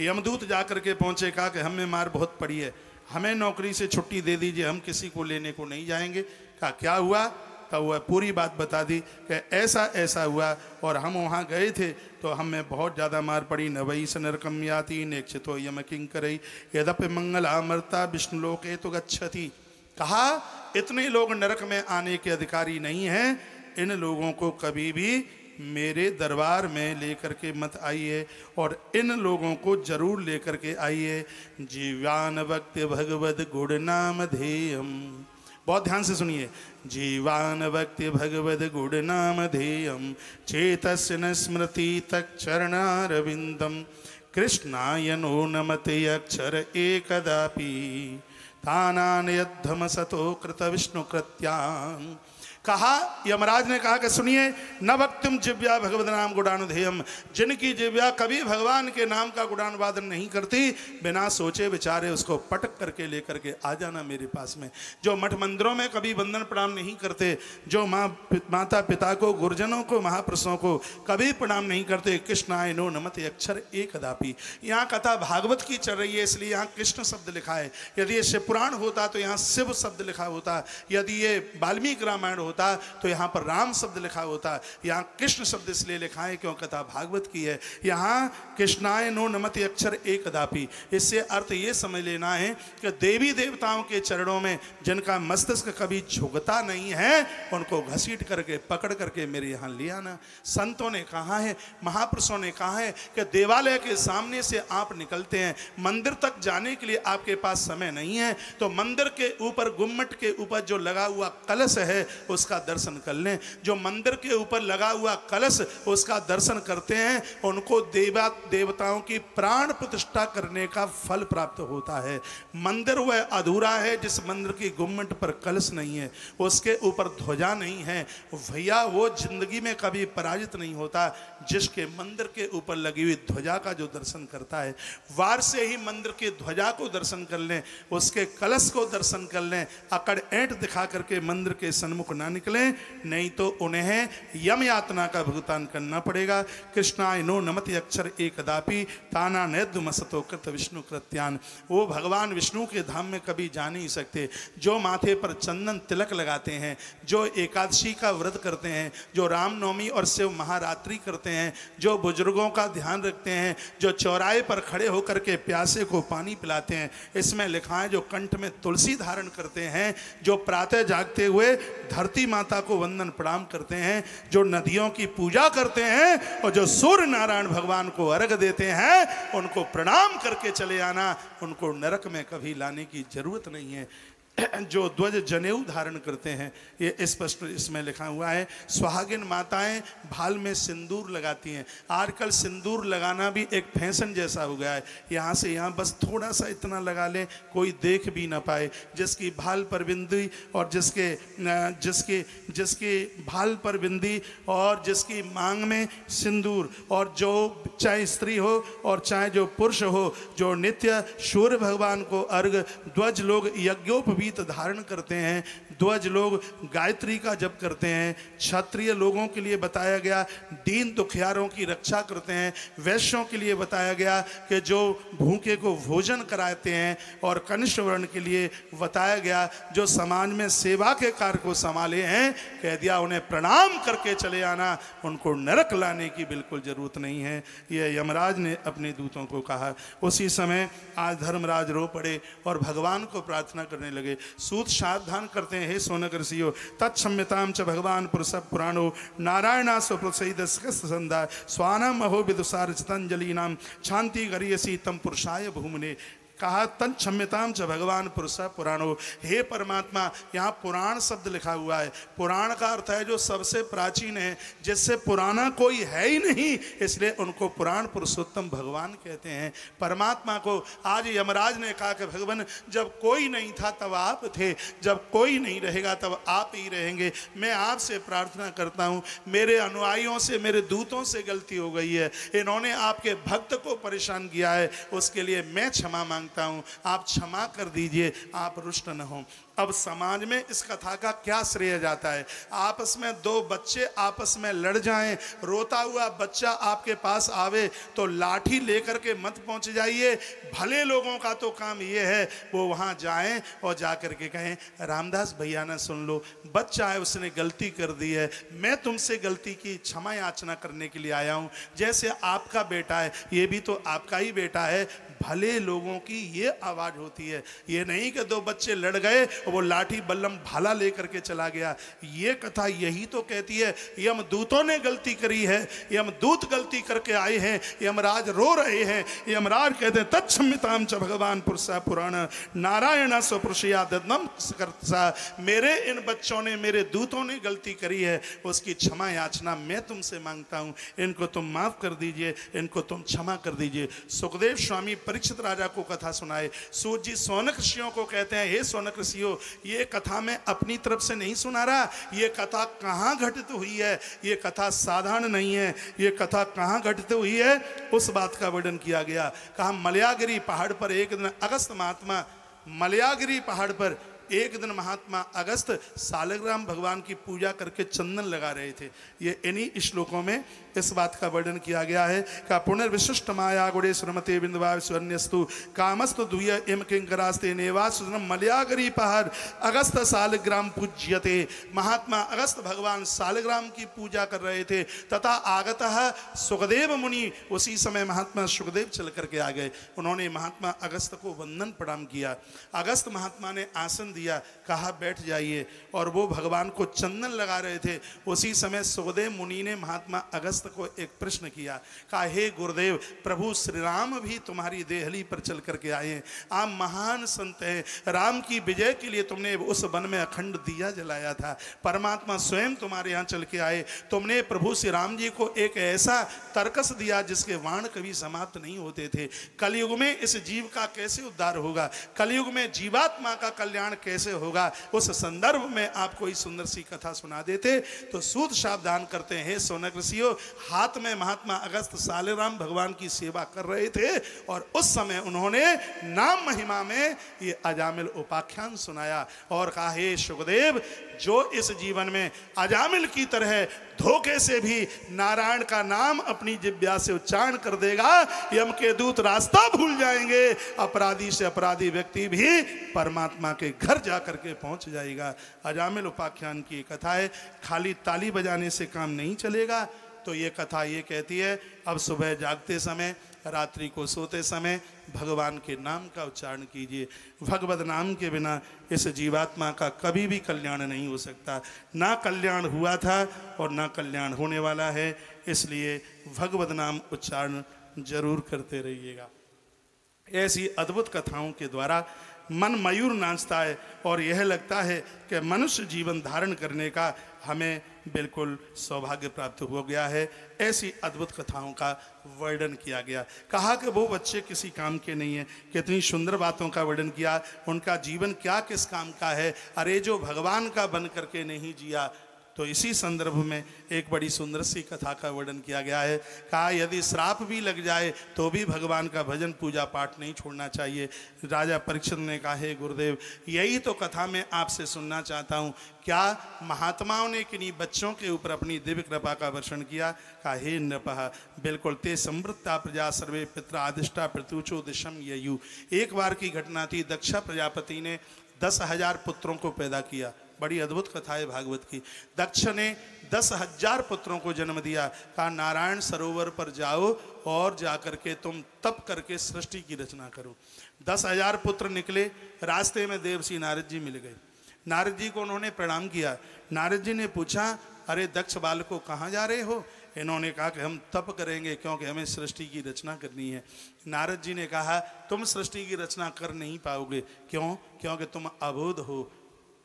यमदूत जाकर के पहुंचे, कहा कि हमें मार बहुत पड़ी है, हमें नौकरी से छुट्टी दे दीजिए, हम किसी को लेने को नहीं जाएंगे। कहा क्या हुआ? तब वह पूरी बात बता दी कि ऐसा ऐसा हुआ और हम वहाँ गए थे तो हमें बहुत ज़्यादा मार पड़ी। न वही स नरकम याति नेक्षितो यम किंकरई यद्यपि मंगलामर्ता विष्णुलोके तो गच्छति। कहा इतने लोग नरक में आने के अधिकारी नहीं हैं, इन लोगों को कभी भी मेरे दरबार में लेकर के मत आइए और इन लोगों को जरूर लेकर के आइए। जीवान भक्ति भगवद गुण नाम धेयम, बहुत ध्यान से सुनिए। जीवान भक्ति भगवद गुण नाम धेयम चेतस्य न स्मृति तत् चरणारविंदम कृष्णाय नो नमते अक्षर एकदापि तानान यद्धम सतो कृत विष्णु कृत्यां। कहा, यमराज ने कहा कि सुनिए, न भक्तिम जिव्या भगवद नाम गुणानुधेयम, जिनकी जिव्या कभी भगवान के नाम का गुणानुवादन नहीं करती, बिना सोचे विचारे उसको पटक करके लेकर के आ जाना मेरे पास में। जो मठ मंदिरों में कभी वंदन प्रणाम नहीं करते, जो माता पिता को, गुरुजनों को, महापुरुषों को कभी प्रणाम नहीं करते, कृष्णाय नो नमते अक्षर एकदापि। यहाँ कथा भागवत की चल रही है इसलिए यहाँ कृष्ण शब्द लिखा है। यदि ये शिव पुराण होता तो यहाँ शिव शब्द लिखा होता, यदि ये वाल्मीकि रामायण होता तो यहाँ पर राम शब्द लिखा होता। यहाँ कृष्ण शब्द इसलिए लिखा है क्यों कथा भागवत की है। यहाँ कृष्णाय नो नमति अक्षर एकदापि, इससे अर्थ ये समझ लेना है कि देवी देवताओं के चरणों में जिनका मस्तिष्क कभी झुकता नहीं है, उनको घसीट करके पकड़ करके मेरे यहाँ ले आना। संतों ने कहा है, महापुरुषों ने कहा है कि देवालय के सामने से आप निकलते हैं, मंदिर तक जाने के लिए आपके पास समय नहीं है, तो मंदिर के ऊपर गुम्मट के ऊपर जो लगा हुआ कलश है उसका दर्शन कर लें। जो मंदिर के ऊपर लगा हुआ कलश उसका दर्शन करते हैं, उनको देवताओं की प्राण प्रतिष्ठा करने का फल प्राप्त होता है। मंदिर वह अधूरा है जिस मंदिर की गुम्मट पर कलश नहीं है, उसके ऊपर ध्वजा नहीं है, भैया वो जिंदगी में कभी पराजित नहीं होता। जिसके मंदिर के ऊपर लगी हुई ध्वजा का जो दर्शन करता है, वार से ही मंदिर की ध्वजा को दर्शन कर लें, उसके कलश को दर्शन कर लें, अकड़ ऐंठ दिखा करके मंदिर के सन्मुख ना निकलें, नहीं तो उन्हें यम यातना का भुगतान करना पड़ेगा। कृष्णाय नो नमति अक्षर एकदापि ताना नैद्युमसतो कृत विष्णु कृत्यान। वो भगवान विष्णु के धाम में कभी जा नहीं सकते जो माथे पर चंदन तिलक लगाते हैं, जो एकादशी का व्रत करते हैं, जो रामनवमी और शिव महारात्रि करते हैं, जो बुजुर्गों का ध्यान रखते हैं, जो चौराहे पर खड़े होकर के प्यासे को पानी पिलाते हैं। इसमें लिखा है जो कंठ में तुलसी धारण करते हैं, जो प्रातः जागते हुए धरती माता को वंदन प्रणाम करते हैं, जो नदियों की पूजा करते हैं और जो सूर्य नारायण भगवान को अर्घ देते हैं, उनको प्रणाम करके चले आना। उनको नरक में कभी लाने की जरूरत नहीं है। जो ध्वज जनेऊ धारण करते हैं, ये स्पष्ट इसमें लिखा हुआ है। सुहागिन माताएं भाल में सिंदूर लगाती हैं। आजकल सिंदूर लगाना भी एक फैशन जैसा हो गया है, यहाँ से यहाँ बस थोड़ा सा इतना लगा ले, कोई देख भी ना पाए। जिसकी भाल पर बिंदी और जिसकी भाल पर बिंदी और जिसकी मांग में सिंदूर, और जो चाहे स्त्री हो और चाहे जो पुरुष हो, जो नित्य सूर्य भगवान को अर्घ, ध्वज लोग यज्ञोपवीत धारण करते हैं, ध्वज लोग गायत्री का जप करते हैं, क्षत्रिय लोगों के लिए बताया गया दीन दुखियारों की रक्षा करते हैं, वैश्यों के लिए बताया गया कि जो भूखे को भोजन कराते हैं, और कनिष्ठ वर्ण के लिए बताया गया जो समाज में सेवा के कार्य को संभाले हैं, कह दिया उन्हें प्रणाम करके चले आना, उनको नरक लाने की बिल्कुल जरूरत नहीं है। यह यमराज ने अपने दूतों को कहा। उसी समय आज धर्मराज रो पड़े और भगवान को प्रार्थना करने लगे। सूत सावधान करते हैं, हे सोनक ऋषियों, तत्सम्यताम च भगवान पुरुष पुराणो नारायणा स्वप्रसंदा स्वानम अहो विदुसार चितंजलि नाम शांति गरियसी तम पुरुषाय भूमने। कहा तन क्षम्यताम च भगवान पुरुष पुराणो। हे परमात्मा, यहाँ पुराण शब्द लिखा हुआ है। पुराण का अर्थ है जो सबसे प्राचीन है, जिससे पुराना कोई है ही नहीं, इसलिए उनको पुराण पुरुषोत्तम भगवान कहते हैं। परमात्मा को आज यमराज ने कहा कि भगवान जब कोई नहीं था तब आप थे, जब कोई नहीं रहेगा तब आप ही रहेंगे। मैं आपसे प्रार्थना करता हूँ, मेरे अनुयायियों से, मेरे दूतों से गलती हो गई है, इन्होंने आपके भक्त को परेशान किया है, उसके लिए मैं क्षमा मांग मांगता हूँ, आप क्षमा कर दीजिए, आप रुष्ट न हो। अब समाज में इस कथा का क्या श्रेय जाता है? आपस में दो बच्चे आपस में लड़ जाएं, रोता हुआ बच्चा आपके पास आवे तो लाठी लेकर के मत पहुंच जाइए। भले लोगों का तो काम ये है वो वहां जाएं और जा करके कहें, रामदास भैया ना सुन लो, बच्चा है उसने गलती कर दी है, मैं तुमसे गलती की क्षमा याचना करने के लिए आया हूं। जैसे आपका बेटा है ये भी तो आपका ही बेटा है। भले लोगों की ये आवाज होती है, ये नहीं कि दो बच्चे लड़ गए और वो लाठी बल्लम भाला लेकर के चला गया। ये कथा यही तो कहती है यमदूतों ने गलती करी है, यमदूत गलती करके आए हैं, यमराज रो रहे हैं। यमराज कहते हैं तत्क्षम्यताम च भगवान पुरुषा पुराण नारायण स्वपुरुषया ददनम सकर्तसा। मेरे इन बच्चों ने, मेरे दूतों ने गलती करी है, उसकी क्षमा याचना मैं तुमसे मांगता हूं। इनको तुम माफ कर दीजिए, इनको तुम क्षमा कर दीजिए। सुखदेव स्वामी परीक्षित राजा को कथा सुनाए। सूत जी सौनक ऋषियों को कहते हैं, हे सौनक ऋषियों, ये कथा मैं अपनी तरफ से नहीं सुना रहा, ये कथा कहाँ घटित हुई है, ये कथा साधारण नहीं है। ये कथा कहाँ घटित हुई है उस बात का वर्णन किया गया। कहा मलयागिरी पहाड़ पर एक दिन अगस्त महात्मा, मलयागिरी पहाड़ पर एक दिन महात्मा अगस्त सालग्राम भगवान की पूजा करके चंदन लगा रहे थे। ये इन्हीं श्लोकों में इस बात का वर्णन किया गया है। का पुनर्विशिष्ट माया गुणे श्रमते बिंदवा स्वर्ण्यस्तु कामस्तु द्विय इम किंकरास्ते नेवास मलयागिरी पहाड़ अगस्त सालग्राम पूज्यते। महात्मा अगस्त भगवान सालग्राम की पूजा कर रहे थे। तथा आगतः सुखदेव मुनि, उसी समय महात्मा सुखदेव चल करके आ गए। उन्होंने महात्मा अगस्त को वंदन प्रणाम किया। अगस्त महात्मा ने आसन दिया, कहा बैठ जाइए, और वो भगवान को चंदन लगा रहे थे। उसी समय सुखदेव मुनि ने महात्मा अगस्त को एक प्रश्न किया। कहा हे गुरुदेव, प्रभु श्री राम भी तुम्हारी देहली पर चल करके आए हैं, आप महान संत हैं, राम की विजय के लिए तुमने उस वन में अखंड दिया जलाया था, परमात्मा स्वयं तुम्हारे यहाँ चल के आए, तुमने प्रभु श्री राम जी को एक ऐसा तर्कस दिया जिसके वाण कभी समाप्त नहीं होते थे। कलयुग में इस जीव का कैसे उद्धार होगा, कलयुग में जीवात्मा का कल्याण कैसे होगा, उस संदर्भ में आप कोई सुंदर सी कथा सुना देते। तो सूत सावधान करते हैं, हे सौनक ऋषियों, हाथ में महात्मा अगस्त सालग्राम भगवान की सेवा कर रहे थे और उस समय उन्होंने नाम महिमा में ये अजामिल उपाख्यान सुनाया और कहा हे सुखदेव, जो इस जीवन में अजामिल की तरह धोखे से भी नारायण का नाम अपनी जिह्वा से उच्चारण कर देगा, यम के दूत रास्ता भूल जाएंगे, अपराधी से अपराधी व्यक्ति भी परमात्मा के घर जाकर के पहुंच जाएगा। अजामिल उपाख्यान की कथा है। खाली ताली बजाने से काम नहीं चलेगा। तो ये कथा ये कहती है, अब सुबह जागते समय, रात्रि को सोते समय भगवान के नाम का उच्चारण कीजिए। भगवत नाम के बिना इस जीवात्मा का कभी भी कल्याण नहीं हो सकता। ना कल्याण हुआ था और ना कल्याण होने वाला है। इसलिए भगवत नाम उच्चारण जरूर करते रहिएगा। ऐसी अद्भुत कथाओं के द्वारा मन मयूर नाचता है और यह लगता है कि मनुष्य जीवन धारण करने का हमें बिल्कुल सौभाग्य प्राप्त हो गया है। ऐसी अद्भुत कथाओं का वर्णन किया गया। कहा कि वो बच्चे किसी काम के नहीं है। कितनी सुंदर बातों का वर्णन किया। उनका जीवन क्या किस काम का है। अरे जो भगवान का बन करके नहीं जिया। तो इसी संदर्भ में एक बड़ी सुंदर सी कथा का वर्णन किया गया है। कहा यदि श्राप भी लग जाए तो भी भगवान का भजन पूजा पाठ नहीं छोड़ना चाहिए। राजा परीक्षित ने कहा हे गुरुदेव, यही तो कथा मैं आपसे सुनना चाहता हूँ। क्या महात्माओं ने किन्हीं बच्चों के ऊपर अपनी दिव्य कृपा का वर्षण किया? कहा हे नृपः, बिल्कुल ते समृद्धा प्रजा सर्वे पित्रा आदिष्टा प्रतुचो दिशम ययु। एक बार की घटना थी। दक्षा प्रजापति ने 10,000 पुत्रों को पैदा किया। बड़ी अद्भुत कथा है भागवत की। दक्ष ने 10,000 पुत्रों को जन्म दिया। कहा नारायण सरोवर पर जाओ और जाकर के तुम तप करके सृष्टि की रचना करो। 10,000 पुत्र निकले। रास्ते में देवर्षि नारद जी मिल गए। नारद जी को उन्होंने प्रणाम किया। नारद जी ने पूछा, अरे दक्ष बालको कहाँ जा रहे हो? इन्होंने कहा कि हम तप करेंगे क्योंकि हमें सृष्टि की रचना करनी है। नारद जी ने कहा तुम सृष्टि की रचना कर नहीं पाओगे। क्यों? क्योंकि तुम अबोध हो।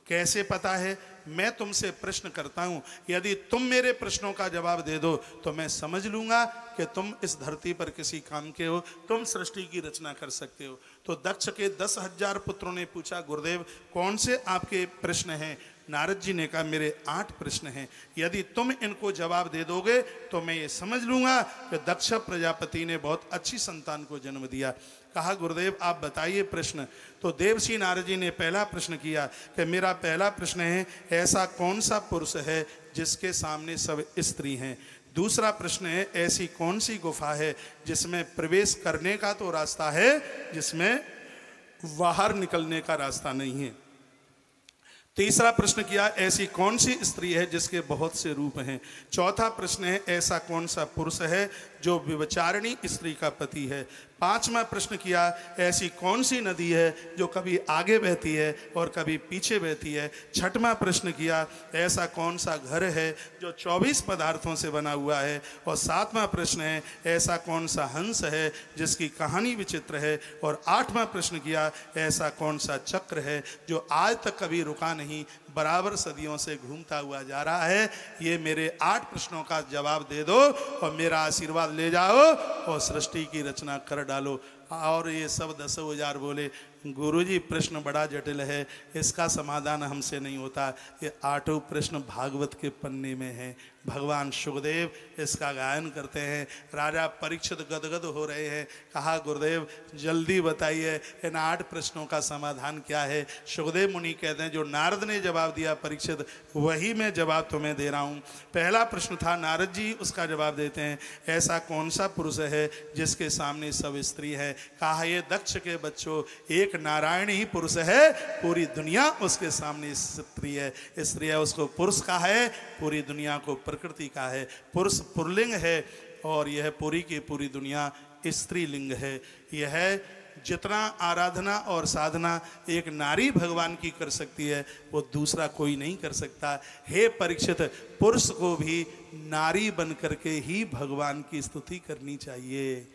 कैसे पता है? मैं तुमसे प्रश्न करता हूं, यदि तुम मेरे प्रश्नों का जवाब दे दो तो मैं समझ लूंगा कि तुम इस धरती पर किसी काम के हो, तुम सृष्टि की रचना कर सकते हो। तो दक्ष के 10,000 पुत्रों ने पूछा गुरुदेव कौन से आपके प्रश्न हैं? नारद जी ने कहा मेरे 8 प्रश्न हैं, यदि तुम इनको जवाब दे दोगे तो मैं ये समझ लूँगा कि दक्ष प्रजापति ने बहुत अच्छी संतान को जन्म दिया। कहा गुरुदेव आप बताइए प्रश्न। तो देवर्षि नारद जी ने पहला प्रश्न किया कि मेरा पहला प्रश्न है, ऐसा कौन सा पुरुष है जिसके सामने सब स्त्री हैं। दूसरा प्रश्न है, ऐसी कौन सी गुफा है जिसमें प्रवेश करने का तो रास्ता है, जिसमें बाहर निकलने का रास्ता नहीं है। तीसरा प्रश्न किया, ऐसी कौन सी स्त्री है जिसके बहुत से रूप हैं। चौथा प्रश्न है, ऐसा कौन सा पुरुष है जो व्यभिचारिणी स्त्री का पति है। पांचवा प्रश्न किया, ऐसी कौन सी नदी है जो कभी आगे बहती है और कभी पीछे बहती है। छठवां प्रश्न किया, ऐसा कौन सा घर है जो 24 पदार्थों से बना हुआ है। और सातवां प्रश्न है, ऐसा कौन सा हंस है जिसकी कहानी विचित्र है। और आठवां प्रश्न किया, ऐसा कौन सा चक्र है जो आज तक कभी रुका नहीं, बराबर सदियों से घूमता हुआ जा रहा है। ये मेरे 8 प्रश्नों का जवाब दे दो और मेरा आशीर्वाद ले जाओ और सृष्टि की रचना कर डालो। और ये सब 10,000 बोले, गुरुजी प्रश्न बड़ा जटिल है, इसका समाधान हमसे नहीं होता। ये 8 प्रश्न भागवत के पन्ने में हैं। भगवान सुखदेव इसका गायन करते हैं। राजा परीक्षित गदगद हो रहे हैं। कहा गुरुदेव जल्दी बताइए इन 8 प्रश्नों का समाधान क्या है। सुखदेव मुनि कहते हैं जो नारद ने जवाब दिया परीक्षित, वही मैं जवाब तुम्हें दे रहा हूँ। पहला प्रश्न था, नारद जी उसका जवाब देते हैं, ऐसा कौन सा पुरुष है जिसके सामने सब स्त्री है। कहा ये दक्ष के बच्चों, एक नारायण ही पुरुष है, पूरी दुनिया उसके सामने स्त्री है। स्त्री है उसको पुरुष का है, पूरी दुनिया को प्रकृति का है। पुरुष पुरलिंग है और यह पूरी की पूरी दुनिया स्त्रीलिंग है। यह जितना आराधना और साधना एक नारी भगवान की कर सकती है वो दूसरा कोई नहीं कर सकता। हे परीक्षित, पुरुष को भी नारी बन करके ही भगवान की स्तुति करनी चाहिए।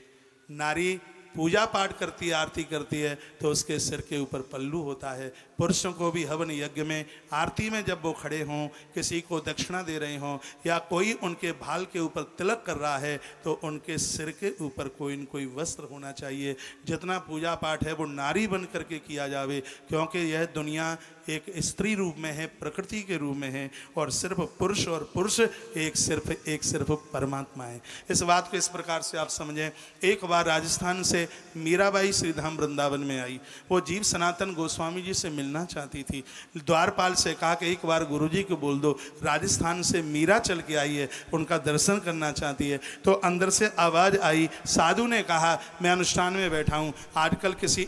नारी पूजा पाठ करती है, आरती करती है तो उसके सिर के ऊपर पल्लू होता है। पुरुषों को भी हवन यज्ञ में आरती में जब वो खड़े हों, किसी को दक्षिणा दे रहे हों या कोई उनके भाल के ऊपर तिलक कर रहा है तो उनके सिर के ऊपर कोई न कोई वस्त्र होना चाहिए। जितना पूजा पाठ है वो नारी बन करके किया जावे, क्योंकि यह दुनिया एक स्त्री रूप में है, प्रकृति के रूप में है और सिर्फ पुरुष और पुरुष एक सिर्फ परमात्मा है। इस बात को इस प्रकार से आप समझें। एक बार राजस्थान से मीराबाई श्रीधाम वृंदावन में आई। वो जीव सनातन गोस्वामी जी से मिलना चाहती थी। द्वारपाल से कहा कि एक बार गुरुजी को बोल दो राजस्थान से मीरा चल के आई है, उनका दर्शन करना चाहती है। तो अंदर से आवाज़ आई, साधु ने कहा मैं अनुष्ठान में बैठा हूँ, आजकल किसी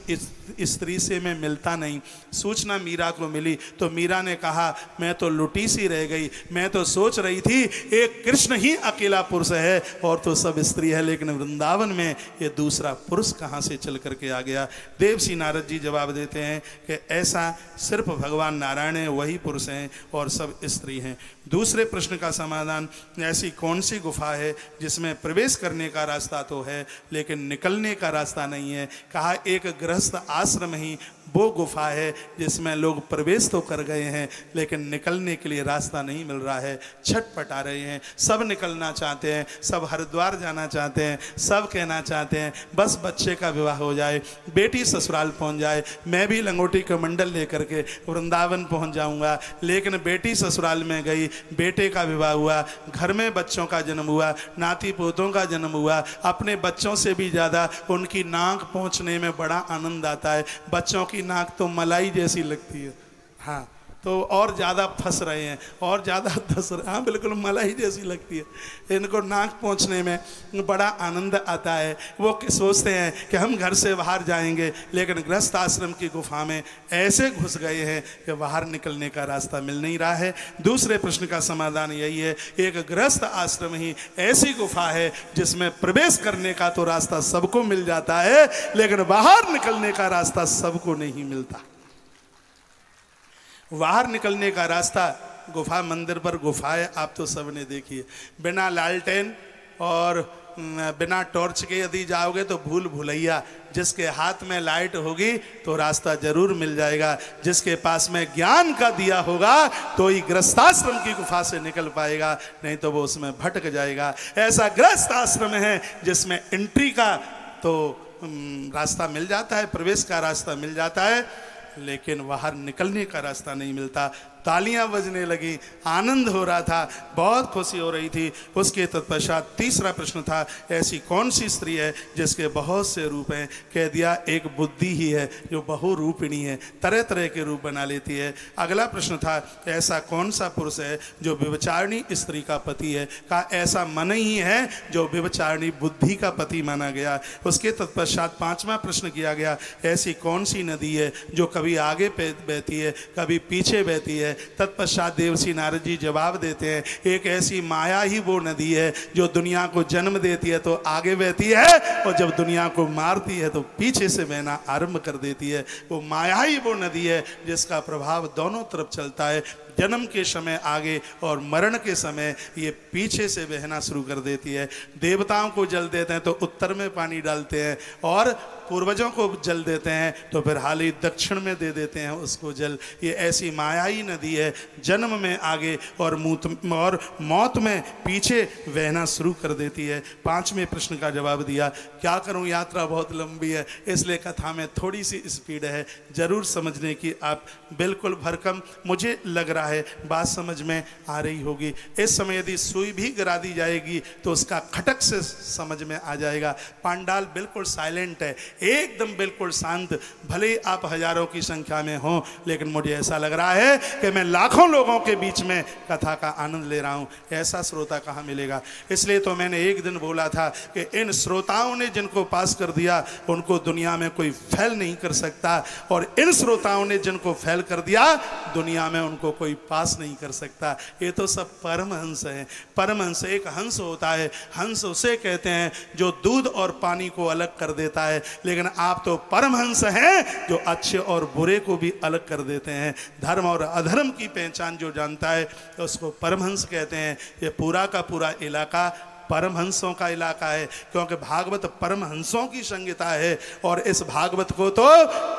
स्त्री से मैं मिलता नहीं। सूचना मीरा को मिली तो मीरा ने कहा मैं तो लुटी सी रह गई, मैं तो सोच रही थी एक कृष्ण ही अकेला पुरुष है और तो सब स्त्री है, लेकिन वृंदावन में ये दूसरा पुरुष कहाँ से चल करके आ गया। देवर्षि नारद जी जवाब देते हैं कि ऐसा सिर्फ भगवान नारायण है, वही पुरुष हैं और सब स्त्री हैं। दूसरे प्रश्न का समाधान, ऐसी कौन सी गुफा है जिसमें प्रवेश करने का रास्ता तो है लेकिन निकलने का रास्ता नहीं है। कहा एक गृहस्थ आश्रम ही वो गुफा है जिसमें लोग प्रवेश तो कर गए हैं लेकिन निकलने के लिए रास्ता नहीं मिल रहा है, छटपटा रहे हैं। सब निकलना चाहते हैं, सब हरिद्वार जाना चाहते हैं, सब कहना चाहते हैं बस बच्चे का विवाह हो जाए, बेटी ससुराल पहुंच जाए, मैं भी लंगोटी का मंडल लेकर के वृंदावन पहुंच जाऊंगा। लेकिन बेटी ससुराल में गई, बेटे का विवाह हुआ, घर में बच्चों का जन्म हुआ, नाती पोतों का जन्म हुआ। अपने बच्चों से भी ज़्यादा उनकी नाक पहुँचने में बड़ा आनंद आता है। बच्चों की नाक तो मलाई जैसी लगती है, हाँ, तो और ज़्यादा फंस रहे हैं और ज़्यादा धस रहे, हाँ बिल्कुल मलाई जैसी लगती है। इनको नाक पहुँचने में बड़ा आनंद आता है। वो सोचते हैं कि हम घर से बाहर जाएंगे, लेकिन गृहस्थ आश्रम की गुफा में ऐसे घुस गए हैं कि बाहर निकलने का रास्ता मिल नहीं रहा है। दूसरे प्रश्न का समाधान यही है, एक गृहस्थ आश्रम ही ऐसी गुफा है जिसमें प्रवेश करने का तो रास्ता सबको मिल जाता है लेकिन बाहर निकलने का रास्ता सबको नहीं मिलता। बाहर निकलने का रास्ता गुफा, मंदिर पर गुफाएं आप तो सबने देखी है। बिना लालटेन और बिना टॉर्च के यदि जाओगे तो भूल भुलैया। जिसके हाथ में लाइट होगी तो रास्ता जरूर मिल जाएगा। जिसके पास में ज्ञान का दिया होगा तो ही गृहस्थाश्रम की गुफा से निकल पाएगा, नहीं तो वो उसमें भटक जाएगा। ऐसा गृहस्थ आश्रम है जिसमें एंट्री का तो रास्ता मिल जाता है, प्रवेश का रास्ता मिल जाता है, लेकिन बाहर निकलने का रास्ता नहीं मिलता। तालियां बजने लगी, आनंद हो रहा था, बहुत खुशी हो रही थी। उसके तत्पश्चात तीसरा प्रश्न था, ऐसी कौन सी स्त्री है जिसके बहुत से रूप हैं? कह दिया एक बुद्धि ही है जो बहुरूपिणी है, तरह तरह के रूप बना लेती है। अगला प्रश्न था, ऐसा कौन सा पुरुष है जो व्यभिचारिणी स्त्री का पति है? कहा ऐसा मन ही है जो व्यभिचारिणी बुद्धि का पति माना गया। उसके तत्पश्चात पांचवा प्रश्न किया गया, ऐसी कौन सी नदी है जो कभी आगे बहती है कभी पीछे बहती है? तत्पश्चात देवर्षि नारद जी जवाब देते हैं, एक ऐसी माया ही वो नदी है जो दुनिया को जन्म देती है तो आगे बहती है, और जब दुनिया को मारती है तो पीछे से बहना आरंभ कर देती है। वो माया ही वो नदी है जिसका प्रभाव दोनों तरफ चलता है, जन्म के समय आगे और मरण के समय ये पीछे से बहना शुरू कर देती है। देवताओं को जल देते हैं तो उत्तर में पानी डालते हैं, और पूर्वजों को जल देते हैं तो फिर हाल ही दक्षिण में दे देते हैं उसको जल। ये ऐसी मायाई नदी है, जन्म में आगे और मौत में पीछे बहना शुरू कर देती है। पांचवें प्रश्न का जवाब दिया, क्या करूं, यात्रा बहुत लंबी है इसलिए कथा में थोड़ी सी स्पीड है, जरूर समझने की आप बिल्कुल भरकम मुझे लग रहा है बात समझ में आ रही होगी। इस समय यदि सुई भी गिरा दी जाएगी तो उसका खटक से समझ में आ जाएगा। पांडाल बिल्कुल साइलेंट है, एकदम बिल्कुल शांत, भले आप हजारों की संख्या में हो, लेकिन मुझे ऐसा लग रहा है कि मैं लाखों लोगों के बीच में कथा का आनंद ले रहा हूं। ऐसा श्रोता कहाँ मिलेगा? इसलिए तो मैंने एक दिन बोला था कि इन श्रोताओं ने जिनको पास कर दिया उनको दुनिया में कोई फेल नहीं कर सकता, और इन श्रोताओं ने जिनको फेल कर दिया दुनिया में उनको कोई पास नहीं कर सकता। ये तो सब परमहंस हैं। परमहंस एक हंस होता है, हंस उसे कहते हैं जो दूध और पानी को अलग कर देता है, लेकिन आप तो परमहंस हैं जो अच्छे और बुरे को भी अलग कर देते हैं। धर्म और अधर्म की पहचान जो जानता है तो उसको परमहंस कहते हैं। ये पूरा का पूरा इलाका परमहंसों का इलाका है, क्योंकि भागवत परमहंसों की संहिता है, और इस भागवत को तो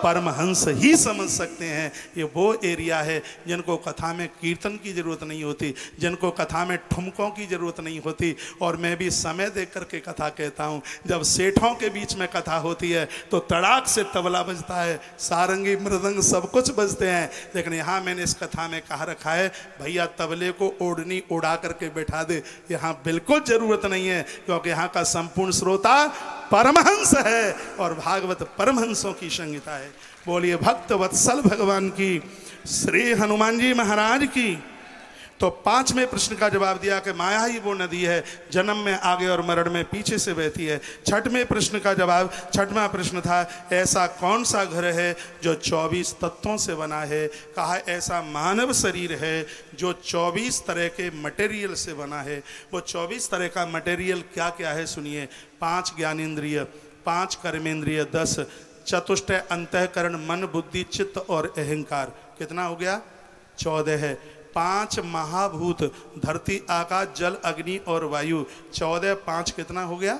परमहंस ही समझ सकते हैं। ये वो एरिया है जिनको कथा में कीर्तन की जरूरत नहीं होती, जिनको कथा में ठुमकों की जरूरत नहीं होती। और मैं भी समय देख करके कथा कहता हूँ। जब सेठों के बीच में कथा होती है तो तड़ाक से तबला बजता है, सारंगी मृदंग सब कुछ बजते हैं, लेकिन यहाँ मैंने इस कथा में कहा रखा है भैया तबले को ओढ़नी उड़ा करके बैठा दे। यहाँ बिल्कुल जरूरत नहीं है, क्योंकि यहाँ का संपूर्ण श्रोता परमहंस है और भागवत परमहंसों की संहिता है। बोलिए भक्त वत्सल भगवान की, श्री हनुमान जी महाराज की। तो पांचवें प्रश्न का जवाब दिया कि माया ही वो नदी है, जन्म में आगे और मरण में पीछे से बहती है। छठवें प्रश्न का जवाब, छठवां प्रश्न था, ऐसा कौन सा घर है जो 24 तत्वों से बना है? कहा ऐसा मानव शरीर है जो 24 तरह के मटेरियल से बना है। वो 24 तरह का मटेरियल क्या क्या है सुनिए। 5 ज्ञानेंद्रिय, 5 कर्मेंद्रिय, 10 चतुष्टय अंतःकरण, मन बुद्धि चित्त और अहंकार। कितना हो गया? 14 है। 5 महाभूत, धरती आकाश जल अग्नि और वायु। 14 5 कितना हो गया?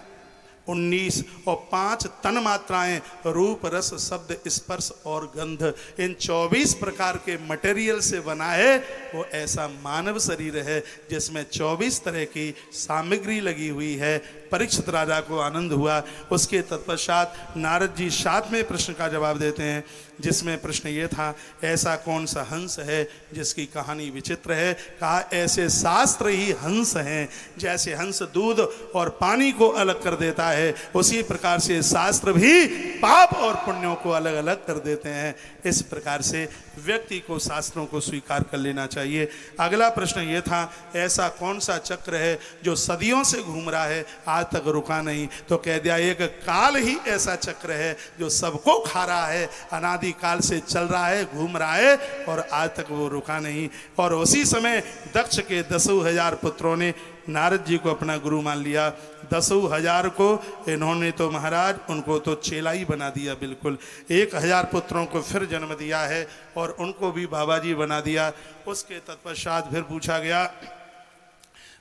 19। और 5 तन मात्राएं, रूप रस शब्द स्पर्श और गंध। इन 24 प्रकार के मटेरियल से बना है वो ऐसा मानव शरीर है जिसमें 24 तरह की सामग्री लगी हुई है। परीक्षित राजा को आनंद हुआ। उसके तत्पश्चात नारद जी 7वें प्रश्न का जवाब देते हैं, जिसमें प्रश्न ये था, ऐसा कौन सा हंस है जिसकी कहानी विचित्र है? कहा ऐसे शास्त्र ही हंस हैं। जैसे हंस दूध और पानी को अलग कर देता है, उसी प्रकार से शास्त्र भी पाप और पुण्यों को अलग अलग कर देते हैं। इस प्रकार से व्यक्ति को शास्त्रों को स्वीकार कर लेना चाहिए। अगला प्रश्न ये था, ऐसा कौन सा चक्र है जो सदियों से घूम रहा है, आज तक रुका नहीं? तो कह दिया एक काल ही ऐसा चक्र है जो सबको खा रहा है, अनादि काल से चल रहा है, घूम रहा है और आज तक वो रुका नहीं। और उसी समय दक्ष के 10,000 पुत्रों ने नारद जी को अपना गुरु मान लिया। 10,000 को इन्होंने तो महाराज उनको तो चेला ही बना दिया बिल्कुल। 1,000 पुत्रों को फिर जन्म दिया है और उनको भी बाबा जी बना दिया। उसके तत्पश्चात फिर पूछा गया,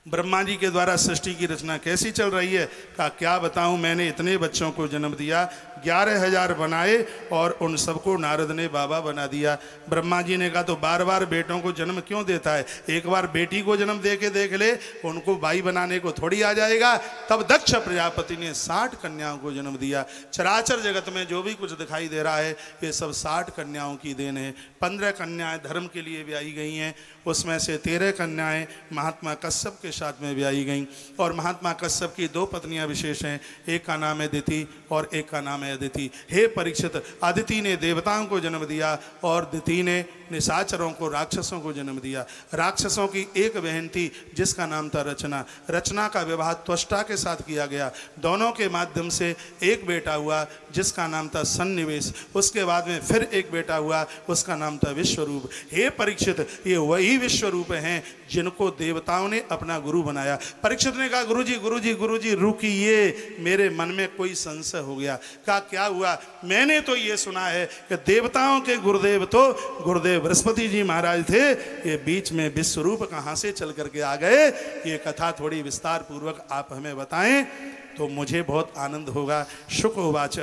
ब्रह्मा जी के द्वारा सृष्टि की रचना कैसी चल रही है? कहा क्या बताऊं, मैंने इतने बच्चों को जन्म दिया, 11,000 बनाए और उन सबको नारद ने बाबा बना दिया। ब्रह्मा जी ने कहा तो बार बार बेटों को जन्म क्यों देता है, एक बार बेटी को जन्म दे के देख ले, उनको भाई बनाने को थोड़ी आ जाएगा। तब दक्ष प्रजापति ने 60 कन्याओं को जन्म दिया। चराचर जगत में जो भी कुछ दिखाई दे रहा है ये सब 60 कन्याओं की देन है। 15 कन्याएं धर्म के लिए ब्याही गई हैं, उसमें से 13 कन्याएं महात्मा कश्यप के साथ में ब्याही गईं। और महात्मा कश्यप की 2 पत्नियां विशेष हैं, एक का नाम है दिति और एक का नाम है अदिति। हे परीक्षित, अदिति ने देवताओं को जन्म दिया और दिति ने निशाचरों को, राक्षसों को जन्म दिया। राक्षसों की एक बहन थी जिसका नाम था रचना। रचना का विवाह त्वष्टा के साथ किया गया। दोनों के माध्यम से एक बेटा हुआ जिसका नाम था सन्निवेश। उसके बाद में फिर एक बेटा हुआ, उसका नाम था विश्वरूप। हे परीक्षित, ये वही विश्वरूप हैं जिनको देवताओं ने अपना गुरु बनाया। परीक्षित ने कहा गुरुजी गुरुजी गुरुजी रुकिए, मेरे मन में कोई संशय हो गया। कहा क्या हुआ? मैंने तो ये सुना है कि देवताओं के गुरुदेव तो गुरुदेव बृहस्पति जी महाराज थे, ये बीच में विश्वरूप कहाँ से चल करके आ गए? ये कथा थोड़ी विस्तार पूर्वक आप हमें बताएं तो मुझे बहुत आनंद होगा। शुक उवाच,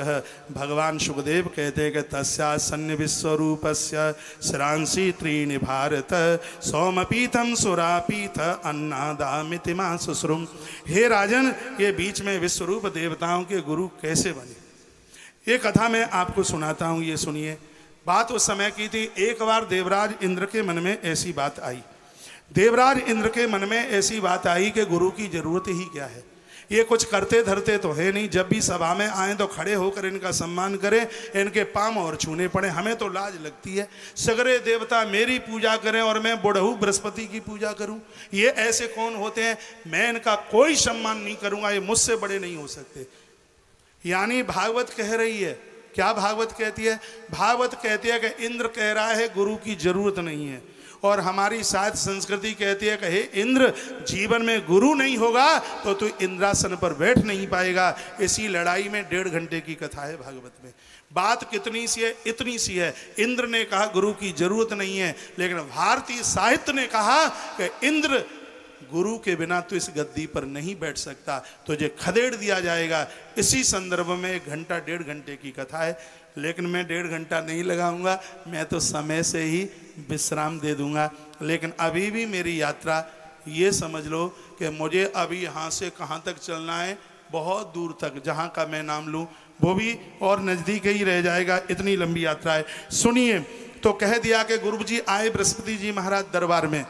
भगवान शुकदेव कहते हैं कि तस्या सन्नि विश्वरूपस्य श्रांसी त्रीणि भारत सोमपीतम सुरापीत अन्नादामिति मा सुश्रुम। हे राजन, ये बीच में विश्वरूप देवताओं के गुरु कैसे बने? ये कथा मैं आपको सुनाता हूँ, ये सुनिए। बात उस समय की थी, एक बार देवराज इंद्र के मन में ऐसी बात आई। देवराज इंद्र के मन में ऐसी बात आई कि गुरु की जरूरत ही क्या है, ये कुछ करते धरते तो है नहीं, जब भी सभा में आए तो खड़े होकर इनका सम्मान करें, इनके पांव और छूने पड़े, हमें तो लाज लगती है। सगरे देवता मेरी पूजा करें और मैं बुढ़ऊ बृहस्पति की पूजा करूं, ये ऐसे कौन होते हैं? मैं इनका कोई सम्मान नहीं करूंगा, ये मुझसे बड़े नहीं हो सकते। यानी भागवत कह रही है, क्या भागवत कहती है? भागवत कहती है कि इंद्र कह रहा है गुरु की जरूरत नहीं है, और हमारी साथ संस्कृति कहती है कि हे इंद्र, जीवन में गुरु नहीं होगा तो तू इंद्रासन पर बैठ नहीं पाएगा। इसी लड़ाई में 1.5 घंटे की कथा है भागवत में। बात कितनी सी है? इतनी सी है। इंद्र ने कहा गुरु की जरूरत नहीं है, लेकिन भारतीय साहित्य ने कहा कि इंद्र, गुरु के बिना तो इस गद्दी पर नहीं बैठ सकता, तुझे खदेड़ दिया जाएगा। इसी संदर्भ में 1 घंटा 1.5 घंटे की कथा है, लेकिन मैं 1.5 घंटा नहीं लगाऊंगा, मैं तो समय से ही विश्राम दे दूंगा। लेकिन अभी भी मेरी यात्रा, ये समझ लो कि मुझे अभी यहाँ से कहाँ तक चलना है, बहुत दूर तक, जहाँ का मैं नाम लूँ वो भी और नज़दीक ही रह जाएगा, इतनी लंबी यात्रा है। सुनिए, तो कह दिया कि गुरु जी आए बृहस्पति जी महाराज दरबार में।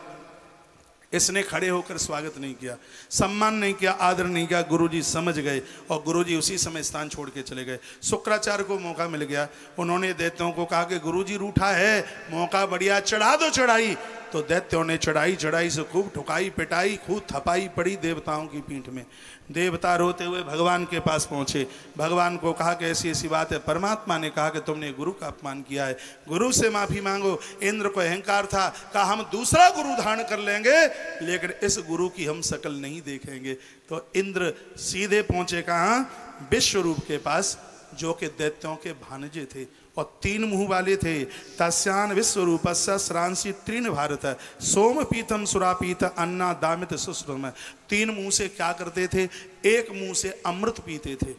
इसने खड़े होकर स्वागत नहीं किया, सम्मान नहीं किया, आदर नहीं किया। गुरुजी समझ गए और गुरुजी उसी समय स्थान छोड़ के चले गए। शुक्राचार्य को मौका मिल गया, उन्होंने दैत्यों को कहा कि गुरुजी रूठा है, मौका बढ़िया, चढ़ा दो चढ़ाई। तो दैत्यों ने चढ़ाई से खूब ठुकाई पिटाई, खूब थपाई पड़ी देवताओं की पीठ में। देवता रोते हुए भगवान के पास पहुंचे, भगवान को कहा कि ऐसी ऐसी बात है। परमात्मा ने कहा कि तुमने गुरु का अपमान किया है, गुरु से माफी मांगो। इंद्र को अहंकार था, कहा हम दूसरा गुरु धारण कर लेंगे, लेकिन इस गुरु की हम शकल नहीं देखेंगे। तो इंद्र सीधे पहुंचे कहाँ? विश्वरूप के पास, जो कि दैत्यों के भानजे थे और 3 मुंह वाले थे। तस्यान विश्वरूपस्य श्रांसी त्रीण भारत सोम पीतम सुरापीत अन्ना दामित सुश्रुम। 3 मुंह से क्या करते थे? एक मुंह से अमृत पीते थे,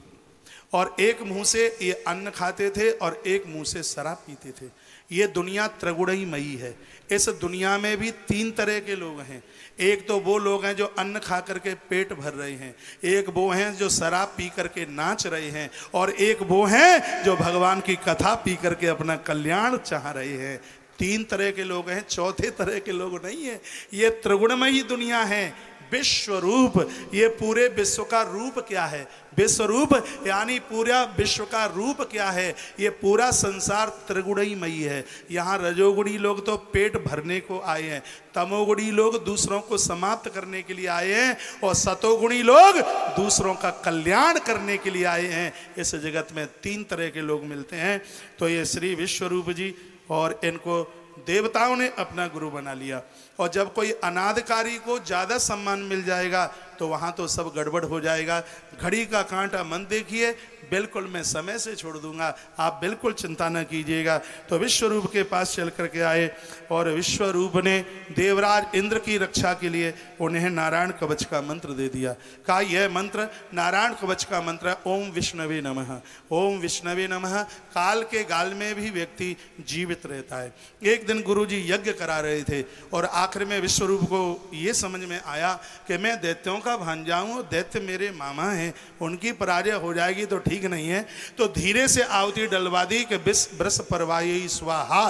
और एक मुंह से ये अन्न खाते थे, और एक मुंह से शराब पीते थे। ये दुनिया त्रिगुणमयी है। इस दुनिया में भी 3 तरह के लोग हैं। एक तो वो लोग हैं जो अन्न खा करके पेट भर रहे हैं, एक वो हैं जो शराब पी करके नाच रहे हैं, और एक वो हैं जो भगवान की कथा पी करके अपना कल्याण चाह रहे हैं। 3 तरह के लोग हैं, चौथे तरह के लोग नहीं है। ये त्रिगुणमयी दुनिया है। विश्वरूप, ये पूरे विश्व का रूप क्या है? विश्वरूप यानी पूरा विश्व का रूप क्या है? ये पूरा संसार त्रिगुणमयी है। यहाँ रजोगुणी लोग तो पेट भरने को आए हैं, तमोगुणी लोग दूसरों को समाप्त करने के लिए आए हैं, और सतोगुणी लोग दूसरों का कल्याण करने के लिए आए हैं। इस जगत में 3 तरह के लोग मिलते हैं। तो ये श्री विश्वरूप जी, और इनको देवताओं ने अपना गुरु बना लिया। और जब कोई अनादकारी को ज़्यादा सम्मान मिल जाएगा तो वहाँ तो सब गड़बड़ हो जाएगा। घड़ी का कांटा मन देखिए, बिल्कुल मैं समय से छोड़ दूंगा, आप बिल्कुल चिंता न कीजिएगा। तो विश्वरूप के पास चल करके आए और विश्वरूप ने देवराज इंद्र की रक्षा के लिए उन्हें नारायण कवच का मंत्र दे दिया। कहा यह मंत्र नारायण कवच का मंत्र है, ओम विष्णवे नमः, ओम विष्णवे नमः। काल के गाल में भी व्यक्ति जीवित रहता है। एक दिन गुरुजी यज्ञ करा रहे थे और आखिर में विश्वरूप को ये समझ में आया कि मैं दैत्यों का भांजा हूँ, दैत्य मेरे मामा हैं, उनकी पराजय हो जाएगी तो ठीक नहीं है। तो धीरे से आहुति डलवा दी कि वृष परवायी स्वाहा।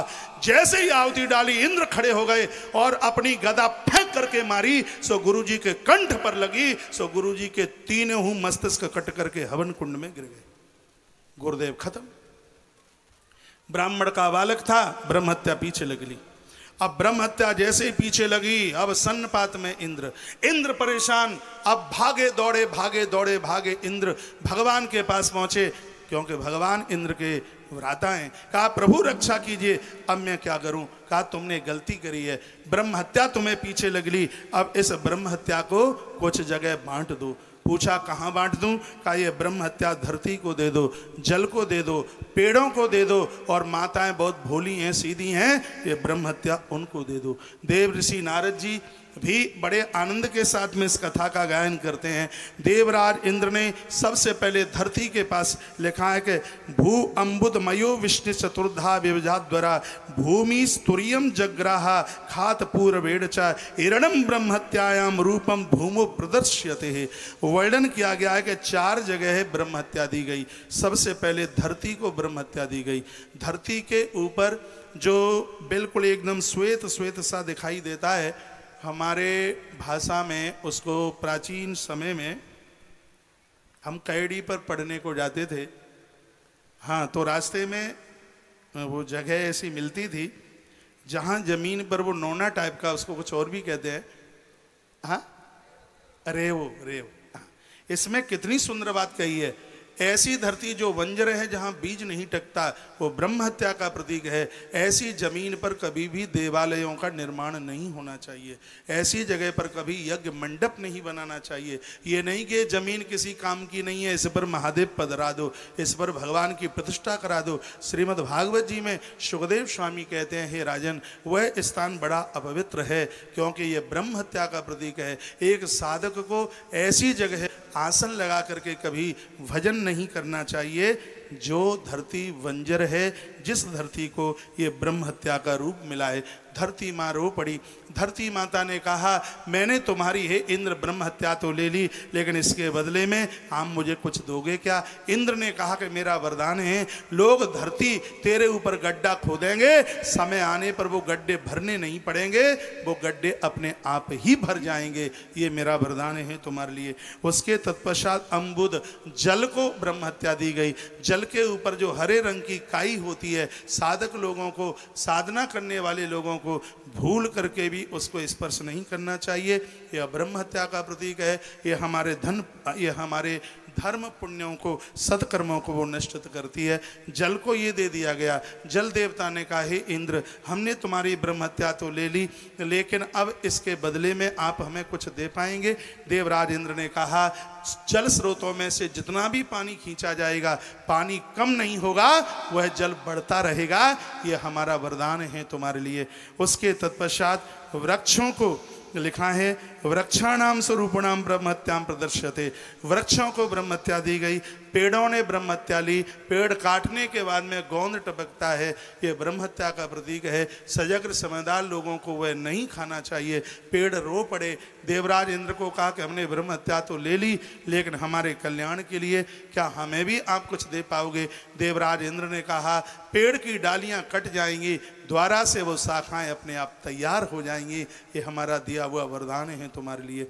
जैसे ही आहुति डाली इंद्र खड़े हो गए और अपनी गदा फेंक करके मारी, सो गुरुजी के कंठ पर लगी, सो गुरुजी के तीनों मस्तिष्क कट करके हवन कुंड में गिर गए। गुरुदेव खत्म। ब्राह्मण का बालक था, ब्रह्म हत्या पीछे लग ली। अब ब्रह्म हत्या जैसे ही पीछे लगी, अब सन्नपात में इंद्र परेशान। अब भागे दौड़े भागे इंद्र भगवान के पास पहुंचे, क्योंकि भगवान इंद्र के भ्राता हैं। कहा प्रभु रक्षा कीजिए, अब मैं क्या करूं। कहा तुमने गलती करी है, ब्रह्म हत्या तुम्हें पीछे लग ली, अब इस ब्रह्म हत्या को कुछ जगह बांट दो। पूछा कहाँ बांट दूं। कहा ये ब्रह्म हत्या धरती को दे दो, जल को दे दो, पेड़ों को दे दो, और माताएं बहुत भोली हैं, सीधी हैं, ये ब्रह्म हत्या उनको दे दो। देव ऋषि नारद जी भी बड़े आनंद के साथ में इस कथा का गायन करते हैं। देवराज इंद्र ने सबसे पहले धरती के पास लिखा है कि भू अम्बुद मयो विष्णु चतुर्धा विभजाद्वरा भूमि स्तुरियम जग्राहा खात पूर्वेण च इरणम ब्रह्म हत्यायाम रूपम भूमो प्रदर्श्यते है। वर्णन किया गया है कि 4 जगह ब्रह्म हत्या दी गई। सबसे पहले धरती को ब्रह्म हत्या दी गई। धरती के ऊपर जो बिल्कुल एकदम श्वेत श्वेत सा दिखाई देता है, हमारे भाषा में उसको प्राचीन समय में हम कैडी पर पढ़ने को जाते थे। हाँ, तो रास्ते में वो जगह ऐसी मिलती थी जहाँ जमीन पर वो नोना टाइप का, उसको कुछ और भी कहते हैं, हाँ रेव। हाँ। इसमें कितनी सुंदर बात कही है। ऐसी धरती जो बंजर है, जहाँ बीज नहीं टकता, वो ब्रह्म हत्या का प्रतीक है। ऐसी जमीन पर कभी भी देवालयों का निर्माण नहीं होना चाहिए। ऐसी जगह पर कभी यज्ञ मंडप नहीं बनाना चाहिए। ये नहीं कि जमीन किसी काम की नहीं है, इस पर महादेव पधरा दो, इस पर भगवान की प्रतिष्ठा करा दो। श्रीमद् भागवत जी में सुखदेव स्वामी कहते हैं, हे राजन, वह स्थान बड़ा अपवित्र है, क्योंकि यह ब्रह्म हत्या का प्रतीक है। एक साधक को ऐसी जगह आसन लगा करके कभी भजन नहीं करना चाहिए जो धरती बंजर है, जिस धरती को ये ब्रह्म हत्या का रूप मिला है। धरती माँ रो पड़ी। धरती माता ने कहा मैंने तुम्हारी हे इंद्र ब्रह्म हत्या तो ले ली, लेकिन इसके बदले में आप मुझे कुछ दोगे क्या। इंद्र ने कहा कि मेरा वरदान है, लोग धरती तेरे ऊपर गड्ढा खोदेंगे, समय आने पर वो गड्ढे भरने नहीं पड़ेंगे, वो गड्ढे अपने आप ही भर जाएंगे। ये मेरा वरदान है तुम्हारे लिए। उसके तत्पश्चात अम्बुद जल को ब्रह्म हत्या दी गई। जल के ऊपर जो हरे रंग की काई होती है, साधक लोगों को, साधना करने वाले लोगों को भूल करके भी उसको स्पर्श नहीं करना चाहिए। यह ब्रह्म हत्या का प्रतीक है। यह हमारे धर्म पुण्यों को, सत्कर्मों को वो नष्ट करती है। जल को ये दे दिया गया। जल देवता ने कहा हे इंद्र, हमने तुम्हारी ब्रह्म हत्या तो ले ली, लेकिन अब इसके बदले में आप हमें कुछ दे पाएंगे। देवराज इंद्र ने कहा जल स्रोतों में से जितना भी पानी खींचा जाएगा, पानी कम नहीं होगा, वह जल बढ़ता रहेगा। यह हमारा वरदान है तुम्हारे लिए। उसके तत्पश्चात वृक्षों को लिखा है वृक्षाणाम स्वरूपणाम ब्रह्महत्याम प्रदर्श्यते। वृक्षों को ब्रह्महत्या दी गई। पेड़ों ने ब्रह्महत्या ली। पेड़ काटने के बाद में गोंद टपकता है, ये ब्रह्महत्या का प्रतीक है। सजग समझदार लोगों को वह नहीं खाना चाहिए। पेड़ रो पड़े। देवराज इंद्र को कहा कि हमने ब्रह्महत्या तो ले ली, लेकिन हमारे कल्याण के लिए क्या हमें भी आप कुछ दे पाओगे। देवराज इंद्र ने कहा पेड़ की डालियां कट जाएंगी, द्वारा से वो शाखाएं अपने आप तैयार हो जाएंगी। ये हमारा दिया हुआ वरदान है तुम्हारे लिए।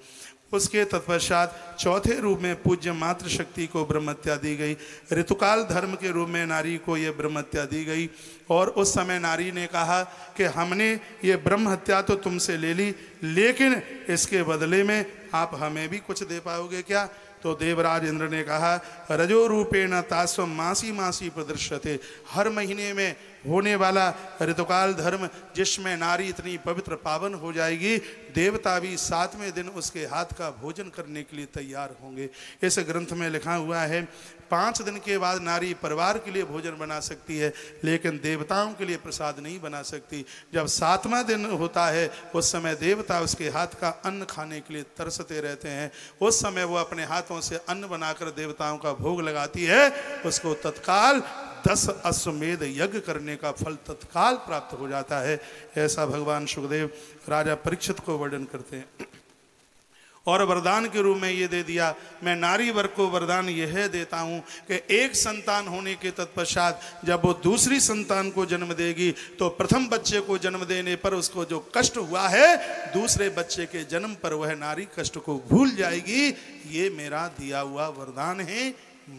उसके तत्पश्चात चौथे रूप में पूज्य मातृशक्ति को ब्रह्महत्या दी गई। ऋतुकाल धर्म के रूप में नारी को यह ब्रह्महत्या दी गई। और उस समय नारी ने कहा कि हमने ये ब्रह्महत्या तो तुमसे ले ली, लेकिन इसके बदले में आप हमें भी कुछ दे पाओगे क्या। तो देवराज इंद्र ने कहा रजो रूपेण तास्वम मासी मासी प्रदर्श्यते। हर महीने में होने वाला ऋतुकाल धर्म जिसमें नारी इतनी पवित्र पावन हो जाएगी, देवता भी 7वें दिन उसके हाथ का भोजन करने के लिए तैयार होंगे। इस ग्रंथ में लिखा हुआ है 5 दिन के बाद नारी परिवार के लिए भोजन बना सकती है, लेकिन देवताओं के लिए प्रसाद नहीं बना सकती। जब 7वां दिन होता है उस समय देवता उसके हाथ का अन्न खाने के लिए तरसते रहते हैं। उस समय वो अपने हाथों से अन्न बनाकर देवताओं का भोग लगाती है, उसको तत्काल 10 अश्वमेध यज्ञ करने का फल तत्काल प्राप्त हो जाता है। ऐसा भगवान सुखदेव राजा परीक्षित को वर्णन करते हैं। और वरदान के रूप में ये दे दिया, मैं नारी वर्ग को वरदान यह देता हूँ कि एक संतान होने के तत्पश्चात जब वो दूसरी संतान को जन्म देगी तो प्रथम बच्चे को जन्म देने पर उसको जो कष्ट हुआ है, दूसरे बच्चे के जन्म पर वह नारी कष्ट को भूल जाएगी। ये मेरा दिया हुआ वरदान है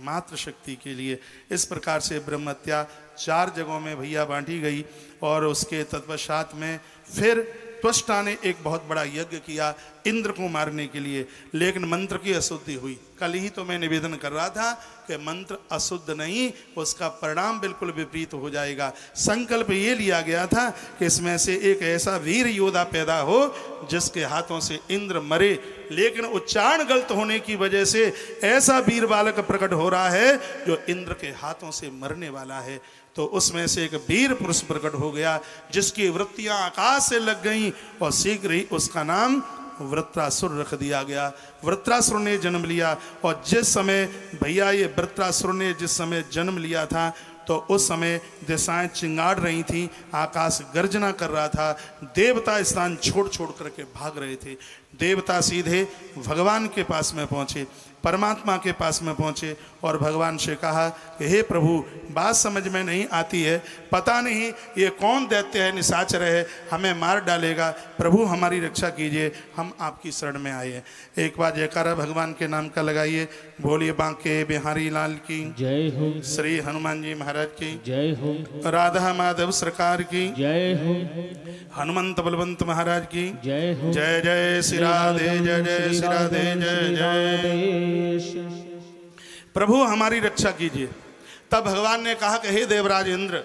मातृशक्ति के लिए। इस प्रकार से ब्रह्महत्या 4 जगहों में भैया बांटी गई। और उसके तत्पश्चात में फिर त्वष्टा ने एक बहुत बड़ा यज्ञ किया इंद्र को मारने के लिए, लेकिन मंत्र की अशुद्धि हुई। कल ही तो मैं निवेदन कर रहा था कि मंत्र अशुद्ध नहीं, उसका परिणाम बिल्कुल विपरीत हो जाएगा। संकल्प ये लिया गया था कि इसमें से एक ऐसा वीर योद्धा पैदा हो जिसके हाथों से इंद्र मरे, लेकिन उच्चारण गलत होने की वजह से ऐसा वीर बालक प्रकट हो रहा है जो इंद्र के हाथों से मरने वाला है। तो उसमें से एक वीर पुरुष प्रकट हो गया जिसकी वृत्तियां आकाश से लग गईं और शीघ्र ही उसका नाम वृत्रासुर रख दिया गया। वृत्रासुर ने जन्म लिया। और जिस समय भैया ये वृत्रासुर ने जिस समय जन्म लिया था तो उस समय दिशाएं चिंगाड़ रही थी, आकाश गर्जना कर रहा था, देवता स्थान छोड़ छोड़ करके भाग रहे थे। देवता सीधे भगवान के पास में पहुंचे, परमात्मा के पास में पहुंचे और भगवान से कहा कि हे प्रभु, बात समझ में नहीं आती है, पता नहीं ये कौन दैत्य है, निशाचर है, हमें मार डालेगा, प्रभु हमारी रक्षा कीजिए, हम आपकी शरण में आए हैं। एक बार जयकारा भगवान के नाम का लगाइए। बोलिए बांके बिहारी लाल की जय हो, श्री हनुमान जी महाराज की जय हो, राधा माधव सरकार की जय हो, हनुमंत बलवंत महाराज की जय हो। जय जय श्री राधे, जय जय श्री राधे, जय जय। प्रभु हमारी रक्षा कीजिए। तब भगवान ने कहा कि हे देवराज इंद्र,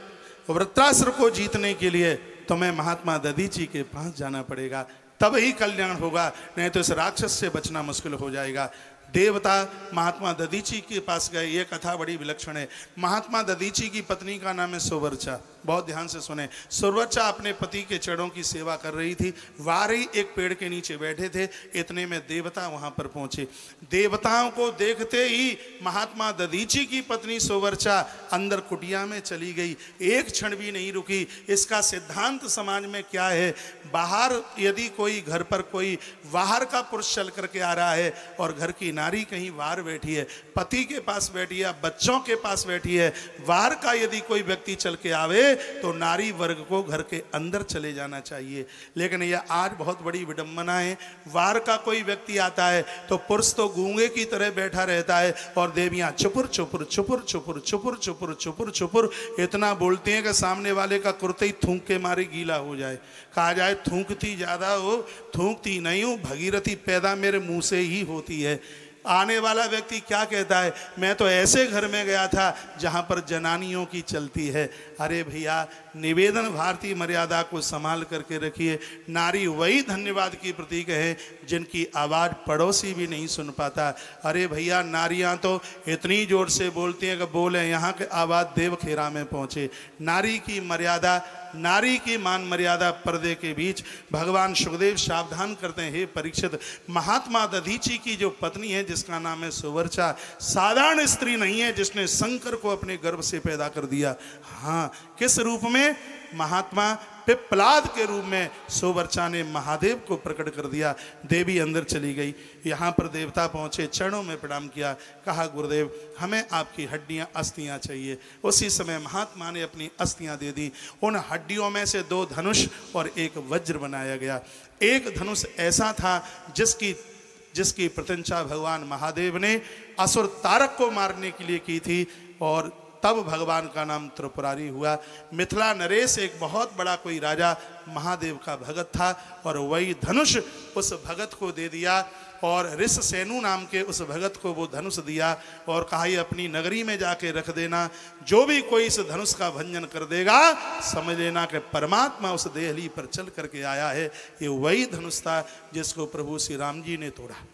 वृत्रासुर को जीतने के लिए तुम्हें महात्मा दधीची के पास जाना पड़ेगा, तब ही कल्याण होगा, नहीं तो इस राक्षस से बचना मुश्किल हो जाएगा। देवता महात्मा दधीची के पास गए। ये कथा बड़ी विलक्षण है। महात्मा दधीची की पत्नी का नाम है सुवर्चा। बहुत ध्यान से सुने। सुवर्चा अपने पति के चरणों की सेवा कर रही थी। वारी एक पेड़ के नीचे बैठे थे, इतने में देवता वहां पर पहुंचे। देवताओं को देखते ही महात्मा दधीची की पत्नी सुवर्चा अंदर कुटिया में चली गई, एक क्षण भी नहीं रुकी। इसका सिद्धांत समाज में क्या है, बाहर यदि कोई घर पर कोई बाहर का पुरुष चल करके आ रहा है और घर की नारी कहीं बाहर बैठी है, पति के पास बैठी है, बच्चों के पास बैठी है, बाहर का यदि कोई व्यक्ति चल के आवे तो नारी वर्ग को घर के अंदर चले जाना चाहिए। लेकिन यह आज बहुत बड़ी विडंबना है। बाहर का कोई व्यक्ति आता है तो पुरुष तो गूंगे की तरह बैठा रहता है और देवियां चुपुर चुपुर चुपुर चुपुर चुपुर चुपुर चुपुर चुपुर इतना बोलती हैं कि सामने वाले का कुर्ते ही थूक के मारे गीला हो जाए। कहा जाए थूकती ज्यादा हो, थूकती नहीं हूँ, भगीरथी पैदा मेरे मुंह से ही होती है। आने वाला व्यक्ति क्या कहता है, मैं तो ऐसे घर में गया था जहां पर जनानियों की चलती है। अरे भैया, निवेदन भारतीय मर्यादा को संभाल करके रखिए। नारी वही धन्यवाद की प्रतीक है जिनकी आवाज़ पड़ोसी भी नहीं सुन पाता। अरे भैया, नारियां तो इतनी जोर से बोलती हैं कि बोले यहाँ के आवाज़ देवखेरा में पहुँचे। नारी की मर्यादा, नारी की मान मर्यादा पर्दे के बीच भगवान सुखदेव सावधान करते हैं। हे परीक्षित, महात्मा दधीची की जो पत्नी है जिसका नाम है सुवर्चा, साधारण स्त्री नहीं है जिसने शंकर को अपने गर्भ से पैदा कर दिया। हाँ, किस रूप में? महात्मा पिप्पलाद के रूप में सुवर्चा ने महादेव को प्रकट कर दिया। देवी अंदर चली गई। यहाँ पर देवता पहुँचे, चरणों में प्रणाम किया, कहा गुरुदेव हमें आपकी हड्डियाँ अस्थियाँ चाहिए। उसी समय महात्मा ने अपनी अस्थियाँ दे दी। उन हड्डियों में से 2 धनुष और 1 वज्र बनाया गया। एक धनुष ऐसा था जिसकी प्रत्यंचा भगवान महादेव ने असुर तारक को मारने के लिए की थी, और तब भगवान का नाम त्रिपुरारी हुआ। मिथिला नरेश एक बहुत बड़ा कोई राजा महादेव का भगत था और वही धनुष उस भगत को दे दिया और ऋष सेनु नाम के उस भगत को वो धनुष दिया और कहा ये अपनी नगरी में जाके रख देना, जो भी कोई इस धनुष का भंजन कर देगा समझ लेना कि परमात्मा उस देहली पर चल करके आया है। ये वही धनुष था जिसको प्रभु श्री राम जी ने तोड़ा।